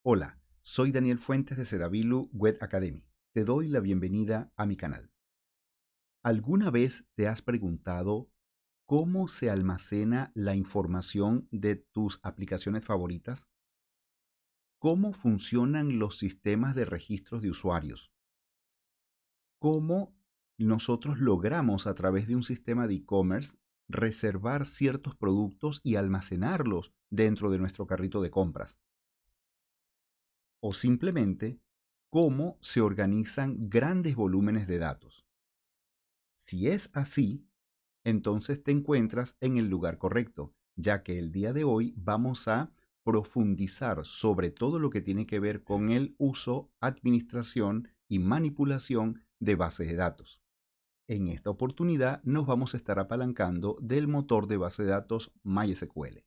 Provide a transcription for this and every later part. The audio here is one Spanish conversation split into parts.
Hola, soy Daniel Fuentes de Sedavilu Web Academy. Te doy la bienvenida a mi canal. ¿Alguna vez te has preguntado cómo se almacena la información de tus aplicaciones favoritas? ¿Cómo funcionan los sistemas de registros de usuarios? ¿Cómo nosotros logramos a través de un sistema de e-commerce reservar ciertos productos y almacenarlos dentro de nuestro carrito de compras? O simplemente cómo se organizan grandes volúmenes de datos. Si es así, entonces te encuentras en el lugar correcto, ya que el día de hoy vamos a profundizar sobre todo lo que tiene que ver con el uso, administración y manipulación de bases de datos. En esta oportunidad nos vamos a estar apalancando del motor de base de datos MySQL.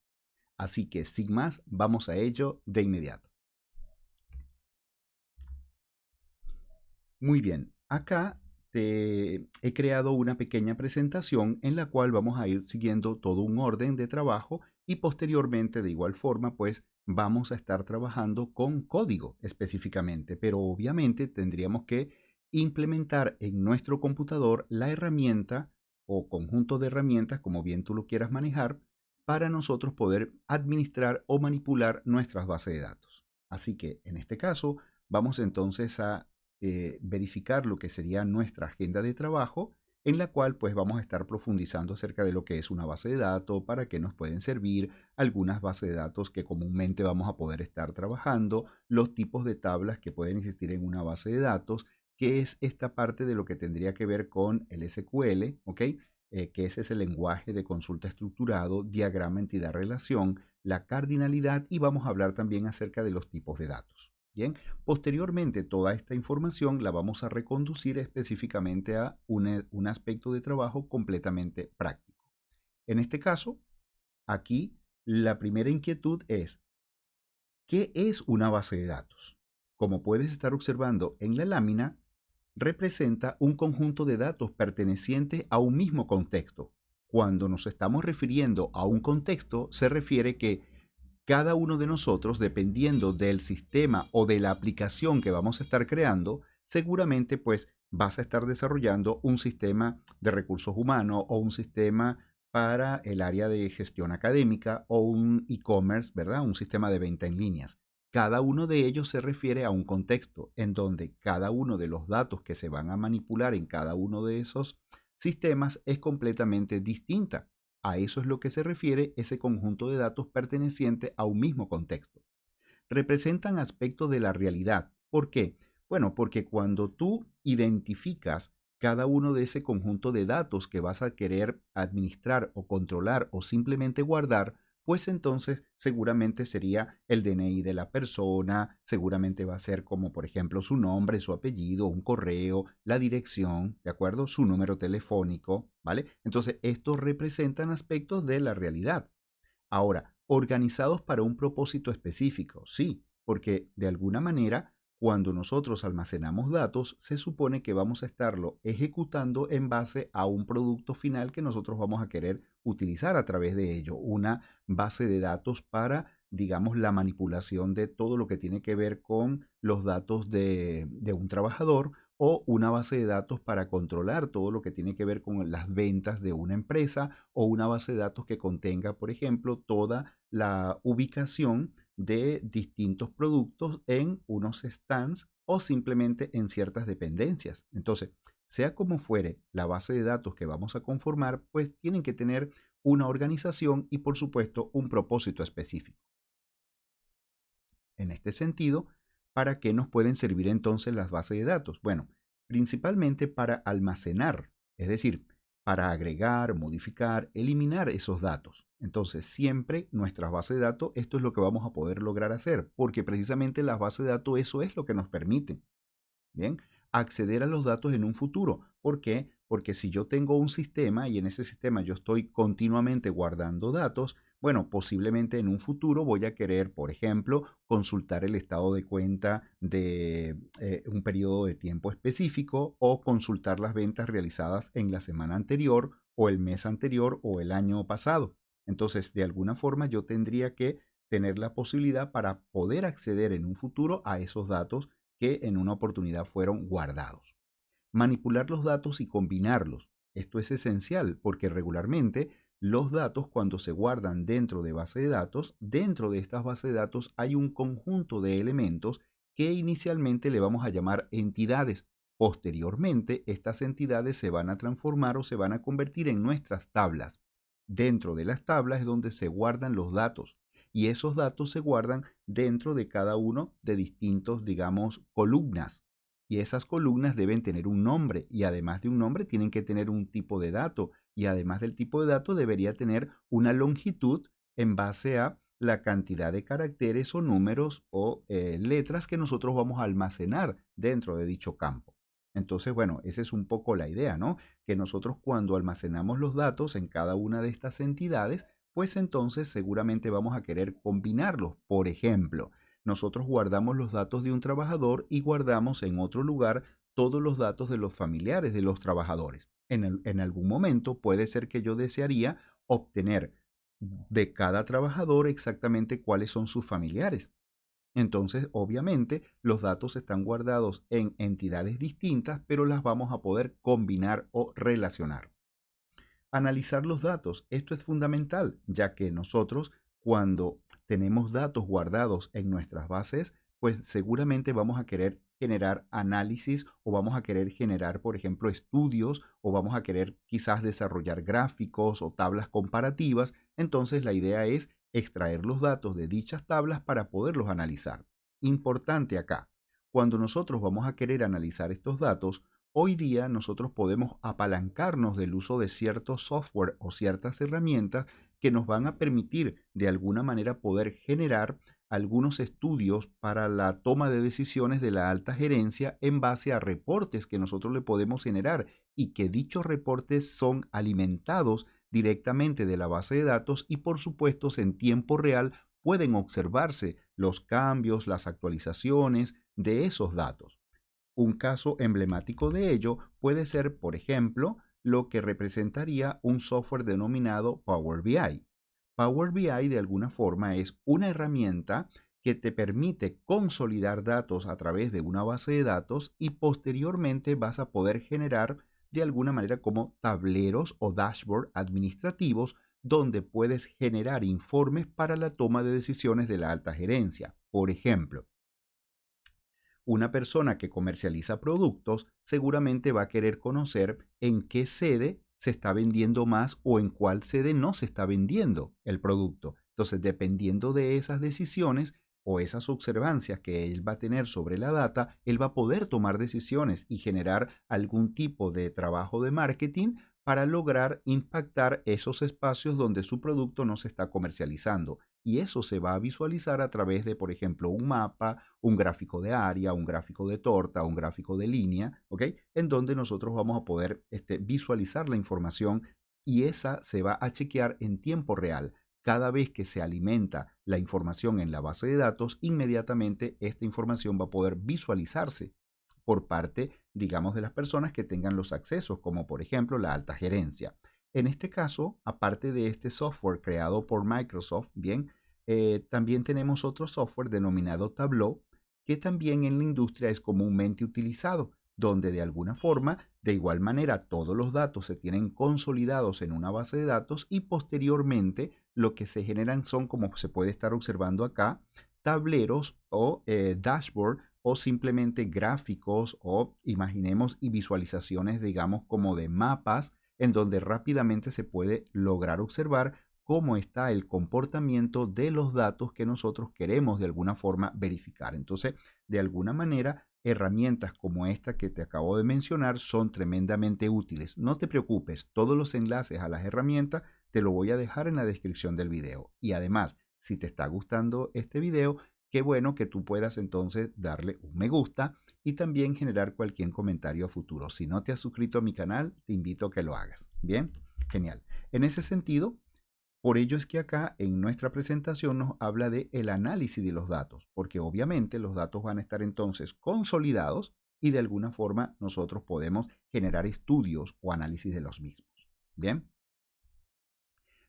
Así que sin más, vamos a ello de inmediato. Muy bien, acá te he creado una pequeña presentación en la cual vamos a ir siguiendo todo un orden de trabajo y posteriormente de igual forma pues vamos a estar trabajando con código específicamente, pero obviamente tendríamos que implementar en nuestro computador la herramienta o conjunto de herramientas, como bien tú lo quieras manejar, para nosotros poder administrar o manipular nuestras bases de datos. Así que en este caso vamos entonces a verificar lo que sería nuestra agenda de trabajo, en la cual pues vamos a estar profundizando acerca de lo que es una base de datos, para qué nos pueden servir, algunas bases de datos que comúnmente vamos a poder estar trabajando, los tipos de tablas que pueden existir en una base de datos, que es esta parte de lo que tendría que ver con el SQL, ¿ok? Que ese es el lenguaje de consulta estructurado, diagrama, entidad, relación, la cardinalidad y vamos a hablar también acerca de los tipos de datos. Bien, posteriormente toda esta información la vamos a reconducir específicamente a un aspecto de trabajo completamente práctico. En este caso, aquí la primera inquietud es, ¿qué es una base de datos? Como puedes estar observando en la lámina, representa un conjunto de datos pertenecientes a un mismo contexto. Cuando nos estamos refiriendo a un contexto, se refiere que cada uno de nosotros, dependiendo del sistema o de la aplicación que vamos a estar creando, seguramente pues vas a estar desarrollando un sistema de recursos humanos o un sistema para el área de gestión académica o un e-commerce, ¿verdad? Un sistema de venta en líneas. Cada uno de ellos se refiere a un contexto en donde cada uno de los datos que se van a manipular en cada uno de esos sistemas es completamente distinta. A eso es lo que se refiere ese conjunto de datos perteneciente a un mismo contexto. Representan aspectos de la realidad. ¿Por qué? Bueno, porque cuando tú identificas cada uno de ese conjunto de datos que vas a querer administrar o controlar o simplemente guardar, pues entonces seguramente sería el DNI de la persona, seguramente va a ser como por ejemplo su nombre, su apellido, un correo, la dirección, ¿de acuerdo? Su número telefónico, ¿vale? Entonces estos representan aspectos de la realidad. Ahora, organizados para un propósito específico, sí, porque de alguna manera, cuando nosotros almacenamos datos, se supone que vamos a estarlo ejecutando en base a un producto final que nosotros vamos a querer utilizar a través de ello, una base de datos para, digamos, la manipulación de todo lo que tiene que ver con los datos de un trabajador o una base de datos para controlar todo lo que tiene que ver con las ventas de una empresa o una base de datos que contenga, por ejemplo, toda la ubicación de distintos productos en unos stands o simplemente en ciertas dependencias. Entonces, sea como fuere la base de datos que vamos a conformar, pues tienen que tener una organización y por supuesto un propósito específico. En este sentido, ¿para qué nos pueden servir entonces las bases de datos? Bueno, principalmente para almacenar, es decir, para agregar, modificar, eliminar esos datos. Entonces, siempre nuestras bases de datos, esto es lo que vamos a poder lograr hacer, porque precisamente las bases de datos eso es lo que nos permiten. Bien, acceder a los datos en un futuro. ¿Por qué? Porque si yo tengo un sistema y en ese sistema yo estoy continuamente guardando datos, bueno, posiblemente en un futuro voy a querer, por ejemplo, consultar el estado de cuenta de un periodo de tiempo específico o consultar las ventas realizadas en la semana anterior o el mes anterior o el año pasado. Entonces, de alguna forma yo tendría que tener la posibilidad para poder acceder en un futuro a esos datos que en una oportunidad fueron guardados. Manipular los datos y combinarlos. Esto es esencial porque regularmente los datos cuando se guardan dentro de base de datos, dentro de estas bases de datos hay un conjunto de elementos que inicialmente le vamos a llamar entidades. Posteriormente, estas entidades se van a transformar o se van a convertir en nuestras tablas. Dentro de las tablas es donde se guardan los datos y esos datos se guardan dentro de cada uno de distintos, digamos, columnas. Y esas columnas deben tener un nombre y además de un nombre tienen que tener un tipo de dato y además del tipo de dato debería tener una longitud en base a la cantidad de caracteres o números o letras que nosotros vamos a almacenar dentro de dicho campo. Entonces, bueno, esa es un poco la idea, ¿no? Que nosotros cuando almacenamos los datos en cada una de estas entidades, pues entonces seguramente vamos a querer combinarlos. Por ejemplo, nosotros guardamos los datos de un trabajador y guardamos en otro lugar todos los datos de los familiares de los trabajadores. En algún momento puede ser que yo desearía obtener de cada trabajador exactamente cuáles son sus familiares. Entonces, obviamente, los datos están guardados en entidades distintas, pero las vamos a poder combinar o relacionar. Analizar los datos. Esto es fundamental, ya que nosotros cuando tenemos datos guardados en nuestras bases, pues seguramente vamos a querer generar análisis o vamos a querer generar, por ejemplo, estudios o vamos a querer quizás desarrollar gráficos o tablas comparativas. Entonces la idea es extraer los datos de dichas tablas para poderlos analizar. Importante acá, cuando nosotros vamos a querer analizar estos datos, hoy día nosotros podemos apalancarnos del uso de ciertos software o ciertas herramientas que nos van a permitir de alguna manera poder generar algunos estudios para la toma de decisiones de la alta gerencia en base a reportes que nosotros le podemos generar y que dichos reportes son alimentados directamente de la base de datos y por supuesto en tiempo real pueden observarse los cambios, las actualizaciones de esos datos. Un caso emblemático de ello puede ser, por ejemplo, lo que representaría un software denominado Power BI. Power BI de alguna forma es una herramienta que te permite consolidar datos a través de una base de datos y posteriormente vas a poder generar de alguna manera como tableros o dashboard administrativos donde puedes generar informes para la toma de decisiones de la alta gerencia. Por ejemplo, una persona que comercializa productos seguramente va a querer conocer en qué sede se está vendiendo más o en cuál sede no se está vendiendo el producto. Entonces, dependiendo de esas decisiones o esas observancias que él va a tener sobre la data, él va a poder tomar decisiones y generar algún tipo de trabajo de marketing para lograr impactar esos espacios donde su producto no se está comercializando. Y eso se va a visualizar a través de, por ejemplo, un mapa, un gráfico de área, un gráfico de torta, un gráfico de línea, ¿ok? En donde nosotros vamos a poder visualizar la información y esa se va a chequear en tiempo real. Cada vez que se alimenta la información en la base de datos, inmediatamente esta información va a poder visualizarse por parte, digamos, de las personas que tengan los accesos, como por ejemplo la alta gerencia. En este caso, aparte de este software creado por Microsoft, bien, también tenemos otro software denominado Tableau, que también en la industria es comúnmente utilizado, donde de alguna forma, de igual manera, todos los datos se tienen consolidados en una base de datos y posteriormente lo que se generan son, como se puede estar observando acá, tableros o dashboard o simplemente gráficos o imaginemos y visualizaciones, digamos, como de mapas en donde rápidamente se puede lograr observar cómo está el comportamiento de los datos que nosotros queremos de alguna forma verificar. Entonces, de alguna manera, herramientas como esta que te acabo de mencionar son tremendamente útiles. No te preocupes, todos los enlaces a las herramientas te lo voy a dejar en la descripción del video. Y además, si te está gustando este video, qué bueno que tú puedas entonces darle un me gusta y también generar cualquier comentario a futuro. Si no te has suscrito a mi canal, te invito a que lo hagas. Bien, genial. En ese sentido, por ello es que acá en nuestra presentación nos habla de el análisis de los datos, porque obviamente los datos van a estar entonces consolidados y de alguna forma nosotros podemos generar estudios o análisis de los mismos. Bien.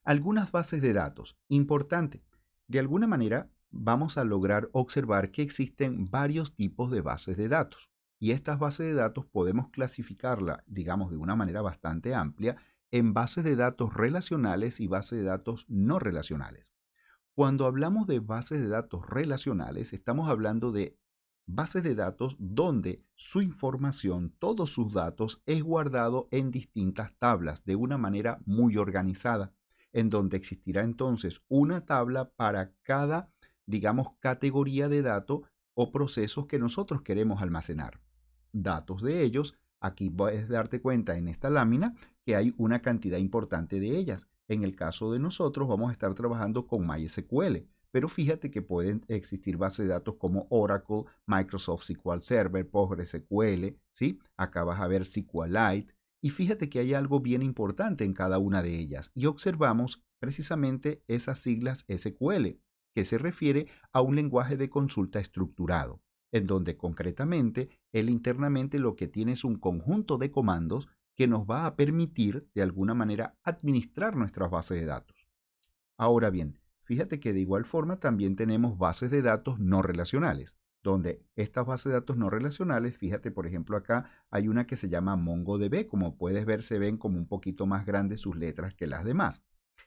Algunas bases de datos. Importante. De alguna manera, vamos a lograr observar que existen varios tipos de bases de datos. Y estas bases de datos podemos clasificarla, digamos, de una manera bastante amplia en bases de datos relacionales y bases de datos no relacionales. Cuando hablamos de bases de datos relacionales, estamos hablando de bases de datos donde su información, todos sus datos, es guardado en distintas tablas de una manera muy organizada, en donde existirá entonces una tabla para cada, digamos, categoría de datos o procesos que nosotros queremos almacenar. Datos de ellos, aquí puedes darte cuenta en esta lámina que hay una cantidad importante de ellas. En el caso de nosotros vamos a estar trabajando con MySQL, pero fíjate que pueden existir bases de datos como Oracle, Microsoft SQL Server, PostgreSQL, ¿sí? Acá vas a ver SQLite y fíjate que hay algo bien importante en cada una de ellas y observamos precisamente esas siglas SQL, que se refiere a un lenguaje de consulta estructurado, en donde concretamente él internamente lo que tiene es un conjunto de comandos que nos va a permitir de alguna manera administrar nuestras bases de datos. Ahora bien, fíjate que de igual forma también tenemos bases de datos no relacionales, donde estas bases de datos no relacionales, fíjate por ejemplo acá hay una que se llama MongoDB, como puedes ver se ven como un poquito más grandes sus letras que las demás.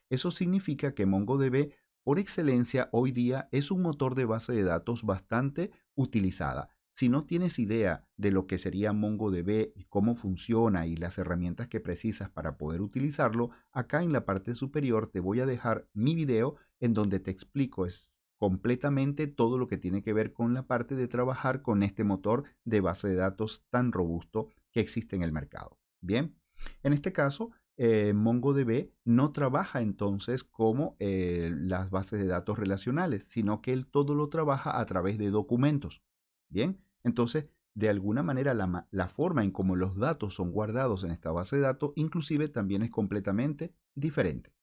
Eso significa que MongoDB por excelencia hoy día es un motor de base de datos bastante utilizada. Si no tienes idea de lo que sería MongoDB y cómo funciona y las herramientas que precisas para poder utilizarlo, acá en la parte superior te voy a dejar mi video en donde te explico completamente todo lo que tiene que ver con la parte de trabajar con este motor de base de datos tan robusto que existe en el mercado. Bien, en este caso, MongoDB no trabaja entonces como las bases de datos relacionales, sino que él todo lo trabaja a través de documentos. Bien, entonces de alguna manera la forma en cómo los datos son guardados en esta base de datos inclusive también es completamente diferente.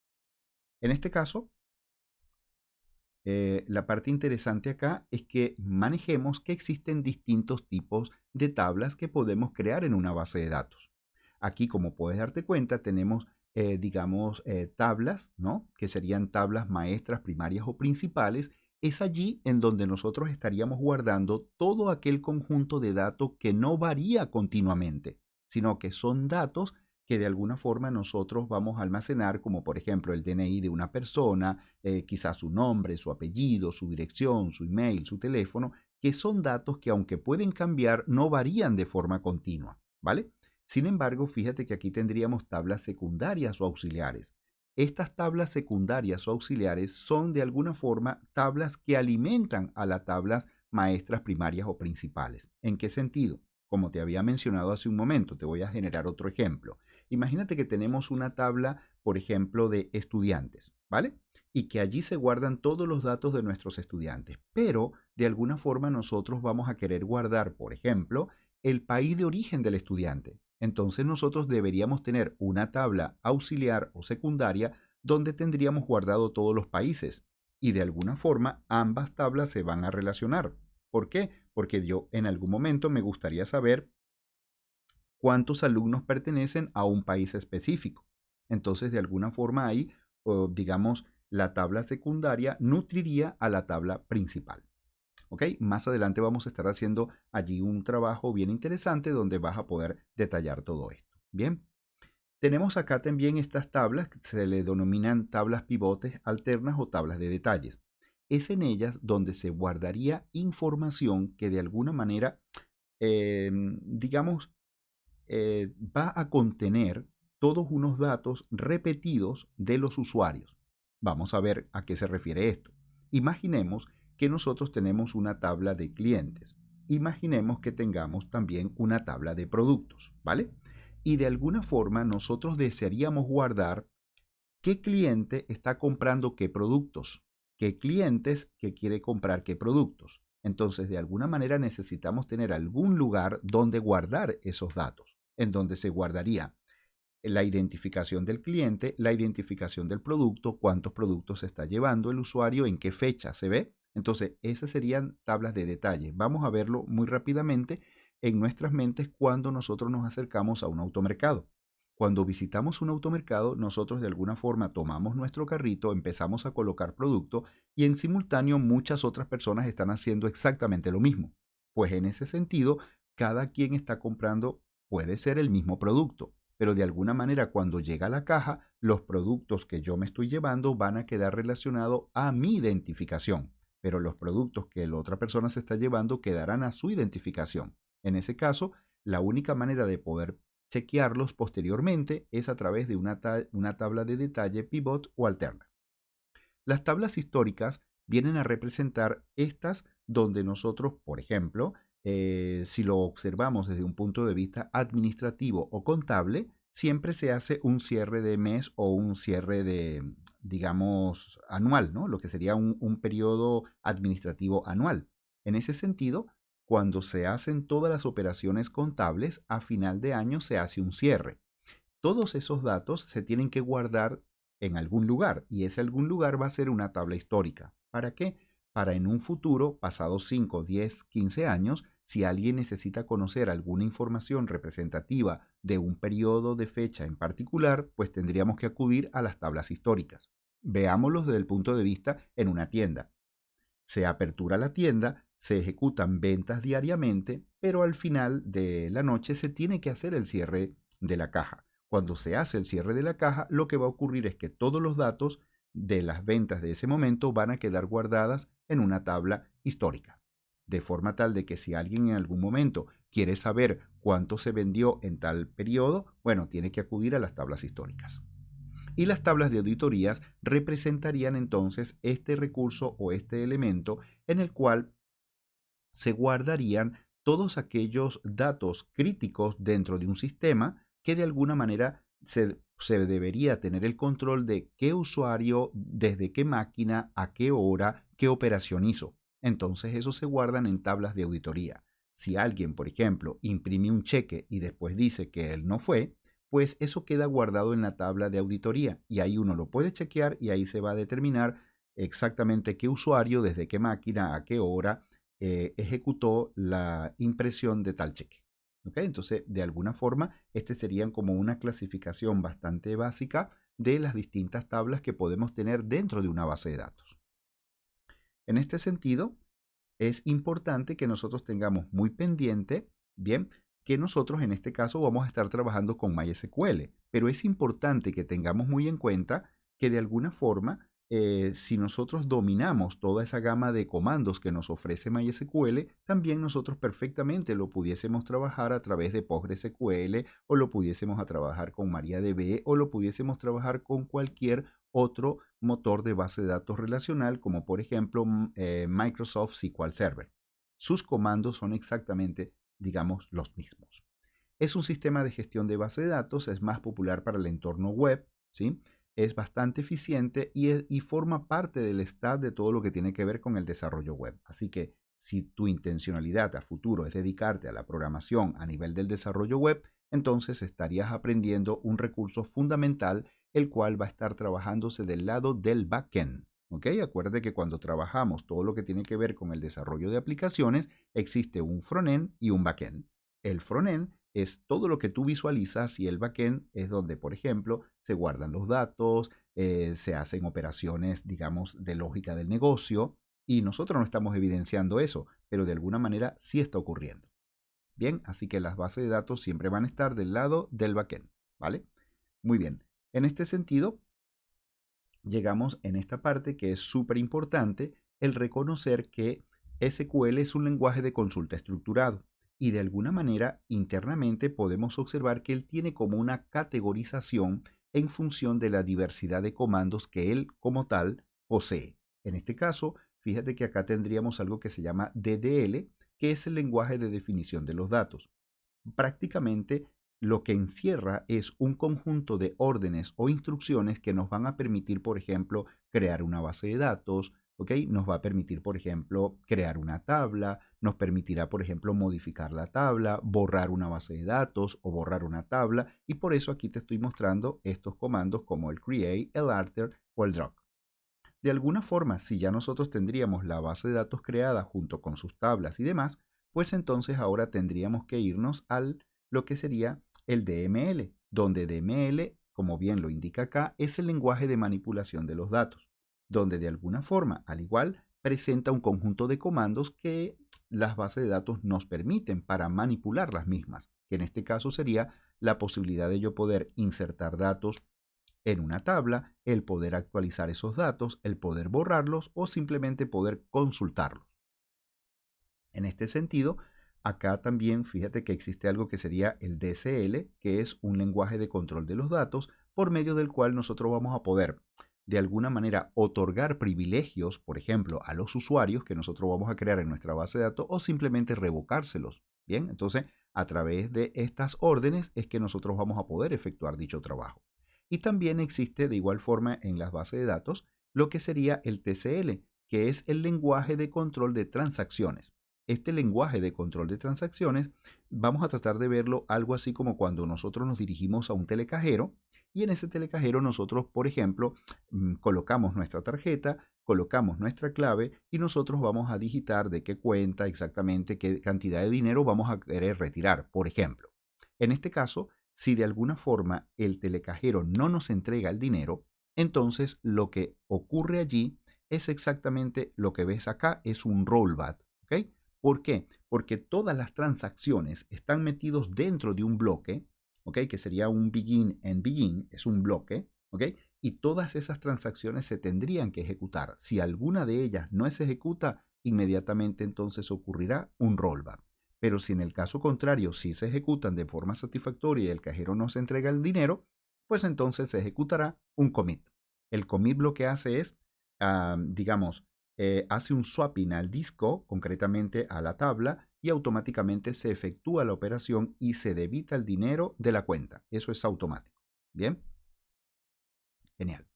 En este caso, la parte interesante acá es que manejemos que existen distintos tipos de tablas que podemos crear en una base de datos. Aquí, como puedes darte cuenta, tenemos, digamos, tablas, ¿no? Que serían tablas maestras, primarias o principales. Es allí en donde nosotros estaríamos guardando todo aquel conjunto de datos que no varía continuamente, sino que son datos que de alguna forma nosotros vamos a almacenar, como por ejemplo el DNI de una persona, quizás su nombre, su apellido, su dirección, su email, su teléfono, que son datos que aunque pueden cambiar, no varían de forma continua, ¿vale? Sin embargo, fíjate que aquí tendríamos tablas secundarias o auxiliares. Estas tablas secundarias o auxiliares son de alguna forma tablas que alimentan a las tablas maestras, primarias o principales. ¿En qué sentido? Como te había mencionado hace un momento, te voy a generar otro ejemplo. Imagínate que tenemos una tabla, por ejemplo, de estudiantes, ¿vale? Y que allí se guardan todos los datos de nuestros estudiantes. Pero de alguna forma nosotros vamos a querer guardar, por ejemplo, el país de origen del estudiante. Entonces nosotros deberíamos tener una tabla auxiliar o secundaria donde tendríamos guardado todos los países. Y de alguna forma ambas tablas se van a relacionar. ¿Por qué? Porque yo en algún momento me gustaría saber cuántos alumnos pertenecen a un país específico. Entonces, de alguna forma ahí, digamos, la tabla secundaria nutriría a la tabla principal. ¿Ok? Más adelante vamos a estar haciendo allí un trabajo bien interesante donde vas a poder detallar todo esto. Bien. Tenemos acá también estas tablas que se le denominan tablas pivotes alternas o tablas de detalles. Es en ellas donde se guardaría información que de alguna manera, digamos, va a contener todos unos datos repetidos de los usuarios. Vamos a ver a qué se refiere esto. Imaginemos que nosotros tenemos una tabla de clientes. Imaginemos que tengamos también una tabla de productos, ¿vale? Y de alguna forma nosotros desearíamos guardar qué cliente está comprando qué productos, qué clientes que quiere comprar qué productos. Entonces, de alguna manera necesitamos tener algún lugar donde guardar esos datos, en donde se guardaría la identificación del cliente, la identificación del producto, cuántos productos se está llevando el usuario, en qué fecha se ve. Entonces, esas serían tablas de detalle. Vamos a verlo muy rápidamente en nuestras mentes cuando nosotros nos acercamos a un automercado. Cuando visitamos un automercado, nosotros de alguna forma tomamos nuestro carrito, empezamos a colocar producto y en simultáneo muchas otras personas están haciendo exactamente lo mismo. Pues en ese sentido, cada quien está comprando, puede ser el mismo producto, pero de alguna manera cuando llega a la caja, los productos que yo me estoy llevando van a quedar relacionados a mi identificación, pero los productos que la otra persona se está llevando quedarán a su identificación. En ese caso, la única manera de poder chequearlos posteriormente es a través de una tabla de detalle pivot o alterna. Las tablas históricas vienen a representar estas donde nosotros, por ejemplo, si lo observamos desde un punto de vista administrativo o contable, siempre se hace un cierre de mes o un cierre de, digamos, anual, ¿no? Lo que sería un periodo administrativo anual. En ese sentido, cuando se hacen todas las operaciones contables, a final de año se hace un cierre. Todos esos datos se tienen que guardar en algún lugar y ese algún lugar va a ser una tabla histórica. ¿Para qué? Para en un futuro, pasados 5, 10, 15 años, si alguien necesita conocer alguna información representativa de un periodo de fecha en particular, pues tendríamos que acudir a las tablas históricas. Veámoslo desde el punto de vista en una tienda. Se apertura la tienda, se ejecutan ventas diariamente, pero al final de la noche se tiene que hacer el cierre de la caja. Cuando se hace el cierre de la caja, lo que va a ocurrir es que todos los datos de las ventas de ese momento van a quedar guardadas en una tabla histórica. De forma tal de que si alguien en algún momento quiere saber cuánto se vendió en tal periodo, bueno, tiene que acudir a las tablas históricas. Y las tablas de auditorías representarían entonces este recurso o este elemento en el cual se guardarían todos aquellos datos críticos dentro de un sistema que de alguna manera se debería tener el control de qué usuario, desde qué máquina, a qué hora, qué operación hizo. Entonces eso se guardan en tablas de auditoría. Si alguien, por ejemplo, imprime un cheque y después dice que él no fue, pues eso queda guardado en la tabla de auditoría y ahí uno lo puede chequear y ahí se va a determinar exactamente qué usuario, desde qué máquina, a qué hora ejecutó la impresión de tal cheque. ¿Okay? Entonces, de alguna forma, este serían como una clasificación bastante básica de las distintas tablas que podemos tener dentro de una base de datos. En este sentido, es importante que nosotros tengamos muy pendiente, bien, que nosotros en este caso vamos a estar trabajando con MySQL, pero es importante que tengamos muy en cuenta que de alguna forma, si nosotros dominamos toda esa gama de comandos que nos ofrece MySQL, también nosotros perfectamente lo pudiésemos trabajar a través de PostgreSQL o lo pudiésemos a trabajar con MariaDB o lo pudiésemos trabajar con cualquier otro motor de base de datos relacional como por ejemplo Microsoft SQL Server. Sus comandos son exactamente, digamos, los mismos. Es un sistema de gestión de base de datos, es más popular para el entorno web, ¿sí? Es bastante eficiente y forma parte del stack de todo lo que tiene que ver con el desarrollo web. Así que si tu intencionalidad a futuro es dedicarte a la programación a nivel del desarrollo web, entonces estarías aprendiendo un recurso fundamental, el cual va a estar trabajándose del lado del backend. ¿Ok? Acuérdate que cuando trabajamos todo lo que tiene que ver con el desarrollo de aplicaciones, existe un frontend y un backend. El frontend es todo lo que tú visualizas y el backend es donde, por ejemplo, se guardan los datos, se hacen operaciones, digamos, de lógica del negocio y nosotros no estamos evidenciando eso, pero de alguna manera sí está ocurriendo. Bien, así que las bases de datos siempre van a estar del lado del backend, ¿vale? Muy bien. En este sentido, llegamos en esta parte que es súper importante, el reconocer que SQL es un lenguaje de consulta estructurado y de alguna manera internamente podemos observar que él tiene como una categorización en función de la diversidad de comandos que él como tal posee. En este caso, fíjate que acá tendríamos algo que se llama DDL, que es el lenguaje de definición de los datos. Prácticamente lo que encierra es un conjunto de órdenes o instrucciones que nos van a permitir, por ejemplo, crear una base de datos, ¿ok? Nos va a permitir, por ejemplo, crear una tabla, nos permitirá, por ejemplo, modificar la tabla, borrar una base de datos o borrar una tabla, y por eso aquí te estoy mostrando estos comandos como el create, el alter o el drop. De alguna forma, si ya nosotros tendríamos la base de datos creada junto con sus tablas y demás, pues entonces ahora tendríamos que irnos al lo que sería el DML. donde DML, como bien lo indica acá, es el lenguaje de manipulación de los datos, donde de alguna forma, al igual, presenta un conjunto de comandos que las bases de datos nos permiten para manipular las mismas, que en este caso sería la posibilidad de yo poder insertar datos en una tabla, el poder actualizar esos datos, el poder borrarlos o simplemente poder consultarlos. En este sentido, acá también fíjate que existe algo que sería el DSL, que es un lenguaje de control de los datos por medio del cual nosotros vamos a poder de alguna manera otorgar privilegios, por ejemplo, a los usuarios que nosotros vamos a crear en nuestra base de datos o simplemente revocárselos. Bien, entonces a través de estas órdenes es que nosotros vamos a poder efectuar dicho trabajo. Y también existe de igual forma en las bases de datos lo que sería el TCL, que es el lenguaje de control de transacciones. Este lenguaje de control de transacciones vamos a tratar de verlo algo así como cuando nosotros nos dirigimos a un telecajero y en ese telecajero nosotros, por ejemplo, colocamos nuestra tarjeta, colocamos nuestra clave y nosotros vamos a digitar de qué cuenta exactamente qué cantidad de dinero vamos a querer retirar, por ejemplo. En este caso, si de alguna forma el telecajero no nos entrega el dinero, entonces lo que ocurre allí es exactamente lo que ves acá, es un rollback, ¿ok? ¿Por qué? Porque todas las transacciones están metidos dentro de un bloque, ¿ok? Que sería un begin and begin, es un bloque, ¿ok? Y todas esas transacciones se tendrían que ejecutar. Si alguna de ellas no se ejecuta, inmediatamente entonces ocurrirá un rollback. Pero si en el caso contrario sí se ejecutan de forma satisfactoria y el cajero no se entrega el dinero, pues entonces se ejecutará un commit. El commit lo que hace es, digamos, hace un swapping al disco, concretamente a la tabla, y automáticamente se efectúa la operación y se debita el dinero de la cuenta. Eso es automático. Bien, genial.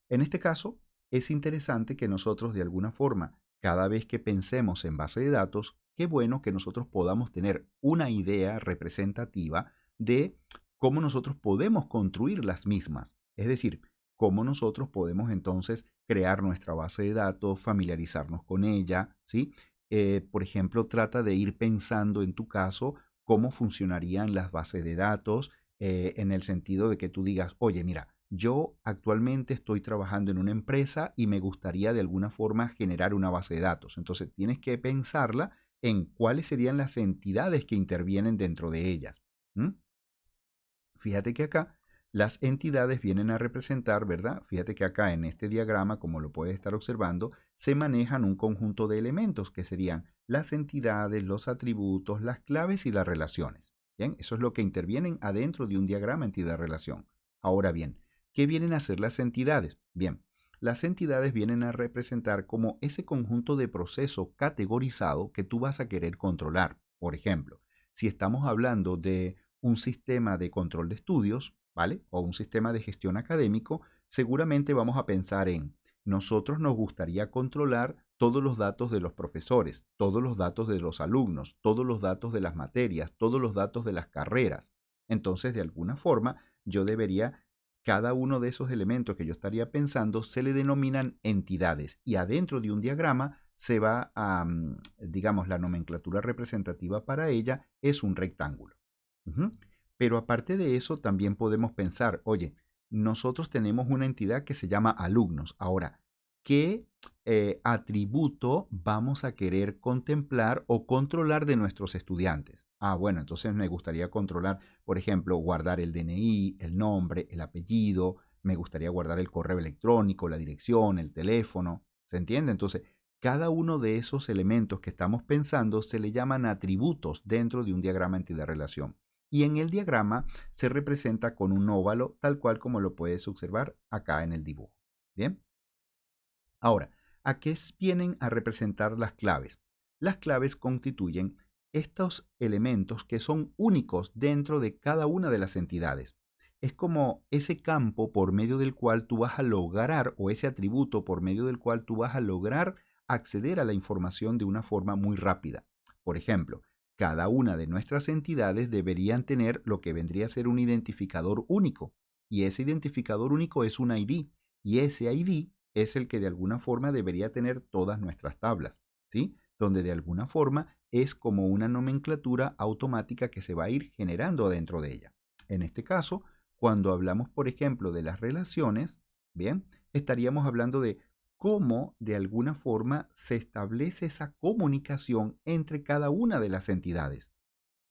En este caso, es interesante que nosotros de alguna forma, cada vez que pensemos en base de datos, qué bueno que nosotros podamos tener una idea representativa de cómo nosotros podemos construir las mismas. Es decir, cómo nosotros podemos entonces crear nuestra base de datos, familiarizarnos con ella, ¿sí? Por ejemplo, trata de ir pensando en tu caso cómo funcionarían las bases de datos en el sentido de que tú digas, oye, mira, yo actualmente estoy trabajando en una empresa y me gustaría de alguna forma generar una base de datos. Entonces tienes que pensarla en cuáles serían las entidades que intervienen dentro de ellas. ¿Mm? Fíjate que acá las entidades vienen a representar, ¿verdad? Fíjate que acá en este diagrama, como lo puedes estar observando, se manejan un conjunto de elementos que serían las entidades, los atributos, las claves y las relaciones. Bien, eso es lo que intervienen adentro de un diagrama entidad-relación. Ahora bien, ¿qué vienen a hacer las entidades? Bien, las entidades vienen a representar como ese conjunto de proceso categorizado que tú vas a querer controlar. Por ejemplo, si estamos hablando de un sistema de control de estudios, ¿vale? O un sistema de gestión académico, seguramente vamos a pensar en nosotros nos gustaría controlar todos los datos de los profesores, todos los datos de los alumnos, todos los datos de las materias, todos los datos de las carreras. Entonces, de alguna forma, yo debería, cada uno de esos elementos que yo estaría pensando, se le denominan entidades y adentro de un diagrama se va a, digamos, la nomenclatura representativa para ella es un rectángulo. Ujú. Pero aparte de eso, también podemos pensar, oye, nosotros tenemos una entidad que se llama alumnos. Ahora, ¿qué atributo vamos a querer contemplar o controlar de nuestros estudiantes? Ah, bueno, entonces me gustaría controlar, por ejemplo, guardar el DNI, el nombre, el apellido, me gustaría guardar el correo electrónico, la dirección, el teléfono. ¿Se entiende? Entonces, cada uno de esos elementos que estamos pensando se le llaman atributos dentro de un diagrama entidad-relación y en el diagrama se representa con un óvalo tal cual como lo puedes observar acá en el dibujo. Bien, ahora, ¿a qué vienen a representar las claves? Las claves constituyen estos elementos que son únicos dentro de cada una de las entidades. Es como ese campo por medio del cual tú vas a lograr, o ese atributo por medio del cual tú vas a lograr acceder a la información de una forma muy rápida. Por ejemplo, cada una de nuestras entidades deberían tener lo que vendría a ser un identificador único. Y ese identificador único es un ID. Y ese ID es el que de alguna forma debería tener todas nuestras tablas, ¿sí? Donde de alguna forma es como una nomenclatura automática que se va a ir generando dentro de ella. En este caso, Cuando hablamos, por ejemplo, de las relaciones, bien, estaríamos hablando de cómo de alguna forma se establece esa comunicación entre cada una de las entidades.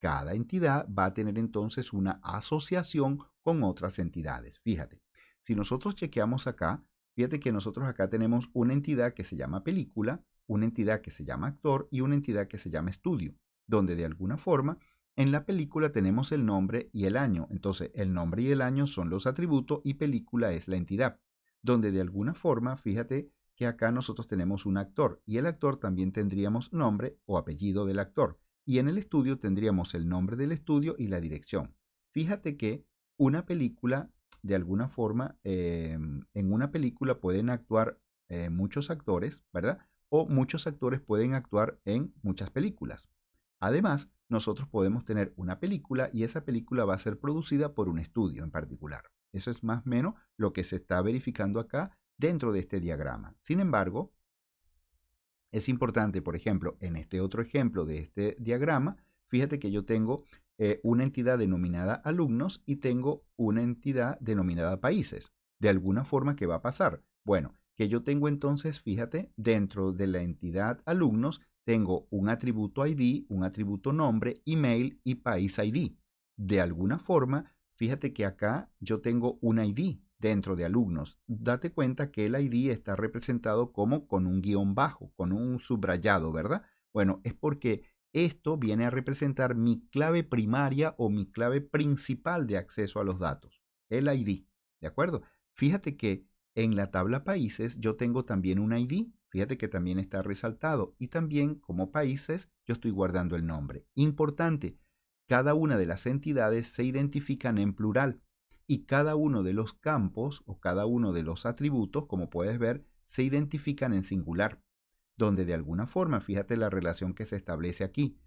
Cada entidad va a tener entonces una asociación con otras entidades. Fíjate, si nosotros chequeamos acá, fíjate que nosotros acá tenemos una entidad que se llama película, una entidad que se llama actor y una entidad que se llama estudio, donde de alguna forma en la película tenemos el nombre y el año. Entonces el nombre y el año son los atributos y película es la entidad, donde de alguna forma, fíjate que acá nosotros tenemos un actor y el actor también tendríamos nombre o apellido del actor y en el estudio tendríamos el nombre del estudio y la dirección. Fíjate que una película, de alguna forma, en una película pueden actuar muchos actores, ¿verdad? O muchos actores pueden actuar en muchas películas. Además, nosotros podemos tener una película y esa película va a ser producida por un estudio en particular. Eso es más o menos lo que se está verificando acá dentro de este diagrama. Sin embargo, es importante, por ejemplo, en este otro ejemplo de este diagrama, fíjate que yo tengo una entidad denominada alumnos y tengo una entidad denominada países. De alguna forma, ¿qué va a pasar? Bueno, que yo tengo entonces, fíjate, dentro de la entidad alumnos, tengo un atributo ID, un atributo nombre, email y país ID. De alguna forma, fíjate que acá yo tengo un ID dentro de alumnos. Date cuenta que el ID está representado como con un guión bajo, con un subrayado, ¿verdad? Bueno, es porque esto viene a representar mi clave primaria o mi clave principal de acceso a los datos, el ID, ¿de acuerdo? Fíjate que en la tabla países yo tengo también un ID, fíjate que también está resaltado y también como países yo estoy guardando el nombre. Importante, cada una de las entidades se identifican en plural y cada uno de los campos o cada uno de los atributos, como puedes ver, se identifican en singular, donde de alguna forma, fíjate la relación que se establece aquí.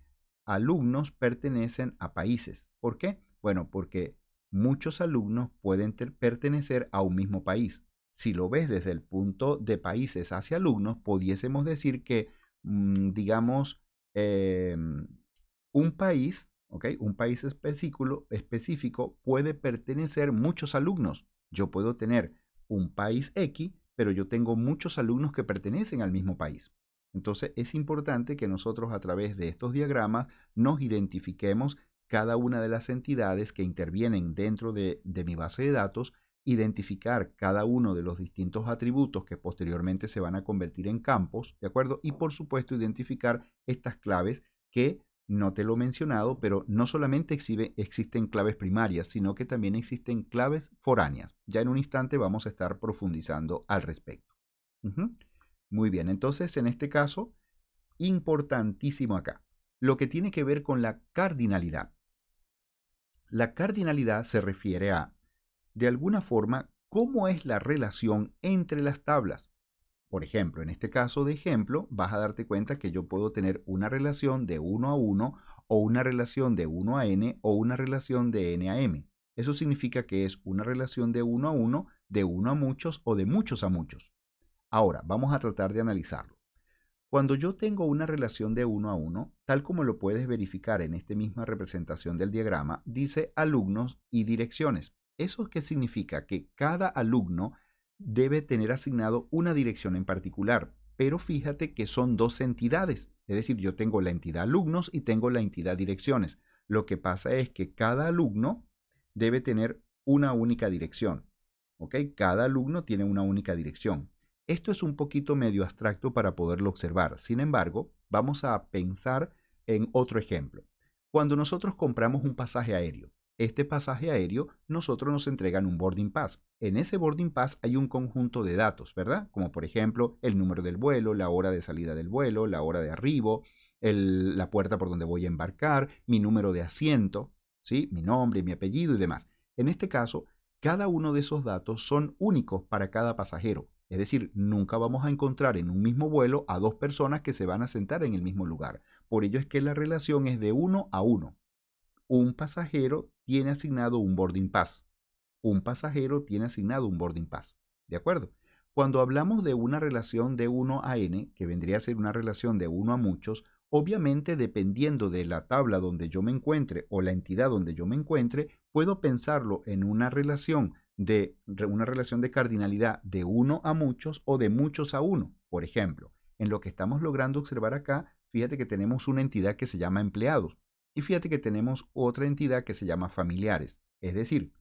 Alumnos pertenecen a países. ¿Por qué? Bueno, porque muchos alumnos pueden pertenecer a un mismo país. Si lo ves desde el punto de países hacia alumnos, pudiésemos decir que, digamos, un país, ¿ok? Un país específico puede pertenecer muchos alumnos. Yo puedo tener un país X, pero yo tengo muchos alumnos que pertenecen al mismo país. Entonces es importante que nosotros a través de estos diagramas nos identifiquemos cada una de las entidades que intervienen dentro de mi base de datos, identificar cada uno de los distintos atributos que posteriormente se van a convertir en campos, ¿de acuerdo? Y por supuesto identificar estas claves que no te lo he mencionado, pero no solamente existen claves primarias, sino que también existen claves foráneas. Ya en un instante vamos a estar profundizando al respecto. Muy bien, entonces en este caso, importantísimo acá, lo que tiene que ver con la cardinalidad. La cardinalidad se refiere a, de alguna forma, cómo es la relación entre las tablas. Por ejemplo, en este caso de ejemplo, vas a darte cuenta que yo puedo tener una relación de 1 a 1 o una relación de 1 a n o una relación de n a m. Eso significa que es una relación de 1 a 1, de 1 a muchos o de muchos a muchos. Ahora, vamos a tratar de analizarlo. Cuando yo tengo una relación de 1 a 1, tal como lo puedes verificar en esta misma representación del diagrama, dice alumnos y direcciones. ¿Eso qué significa? Que cada alumno debe tener asignado una dirección en particular, pero fíjate que son dos entidades. Es decir, yo tengo la entidad alumnos y tengo la entidad direcciones. Lo que pasa es que cada alumno debe tener una única dirección. ¿Ok? Cada alumno tiene una única dirección. Esto es un poquito medio abstracto para poderlo observar. Sin embargo, vamos a pensar en otro ejemplo. Cuando nosotros compramos un pasaje aéreo, este pasaje aéreo nosotros nos entregan un boarding pass. En ese boarding pass hay un conjunto de datos, ¿verdad? Como por ejemplo el número del vuelo, la hora de salida del vuelo, la hora de arribo, la puerta por donde voy a embarcar, mi número de asiento, ¿sí? Mi nombre, mi apellido y demás. En este caso, cada uno de esos datos son únicos para cada pasajero. Es decir, nunca vamos a encontrar en un mismo vuelo a dos personas que se van a sentar en el mismo lugar. Por ello es que la relación es de 1 a 1. Un pasajero tiene asignado un boarding pass. Un pasajero tiene asignado un boarding pass. ¿De acuerdo? Cuando hablamos de una relación de 1 a n, que vendría a ser una relación de 1 a muchos, Obviamente, dependiendo de la tabla donde yo me encuentre o la entidad donde yo me encuentre, puedo pensarlo en una relación de cardinalidad de uno a muchos o de muchos a uno. Por ejemplo, en lo que estamos logrando observar acá, fíjate que tenemos una entidad que se llama empleados y fíjate que tenemos otra entidad que se llama familiares. Es decir,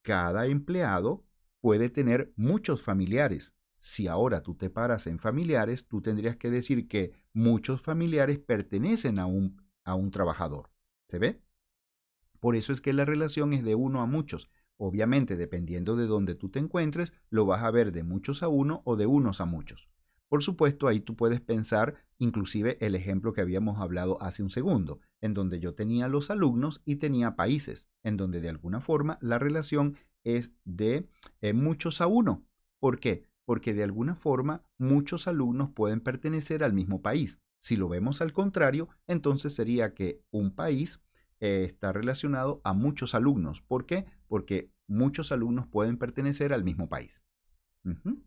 cada empleado puede tener muchos familiares. Si ahora tú te paras en familiares, tú tendrías que decir que muchos familiares pertenecen a un trabajador. ¿Se ve? Por eso es que la relación es de uno a muchos. Obviamente, dependiendo de dónde tú te encuentres, lo vas a ver de muchos a uno o de unos a muchos. Por supuesto, ahí tú puedes pensar inclusive el ejemplo que habíamos hablado hace un segundo, en donde yo tenía los alumnos y tenía países, en donde de alguna forma la relación es de muchos a uno. ¿Por qué? Porque de alguna forma muchos alumnos pueden pertenecer al mismo país. Si lo vemos al contrario, entonces sería que un país está relacionado a muchos alumnos. ¿Por qué? Porque muchos alumnos pueden pertenecer al mismo país. Ujú.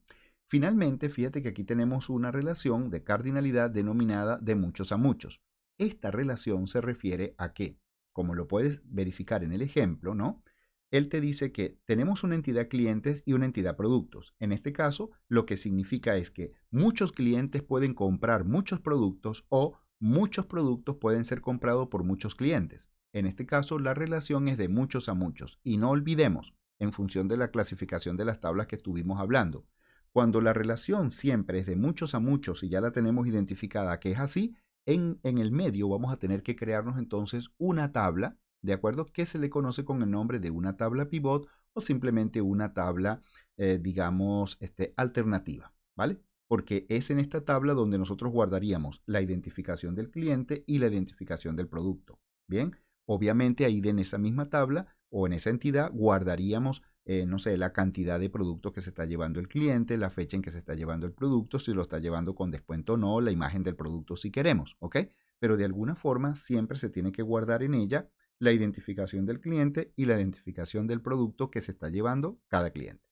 Finalmente, fíjate que aquí tenemos una relación de cardinalidad denominada de muchos a muchos. Esta relación se refiere a que, como lo puedes verificar en el ejemplo, ¿no? Él te dice que tenemos una entidad clientes y una entidad productos. En este caso, lo que significa es que muchos clientes pueden comprar muchos productos o muchos productos pueden ser comprados por muchos clientes. En este caso, la relación es de muchos a muchos. Y no olvidemos, en función de la clasificación de las tablas que estuvimos hablando, cuando la relación siempre es de muchos a muchos y ya la tenemos identificada que es así, en el medio vamos a tener que crearnos entonces una tabla, ¿de acuerdo? Que se le conoce con el nombre de una tabla pivot o simplemente una tabla, digamos, alternativa, ¿vale? Porque es en esta tabla donde nosotros guardaríamos la identificación del cliente y la identificación del producto. Bien, obviamente ahí en esa misma tabla o en esa entidad guardaríamos no sé, la cantidad de productos que se está llevando el cliente, la fecha en que se está llevando el producto, si lo está llevando con descuento o no, la imagen del producto si queremos, ¿ok? Pero de alguna forma siempre se tiene que guardar en ella la identificación del cliente y la identificación del producto que se está llevando cada cliente.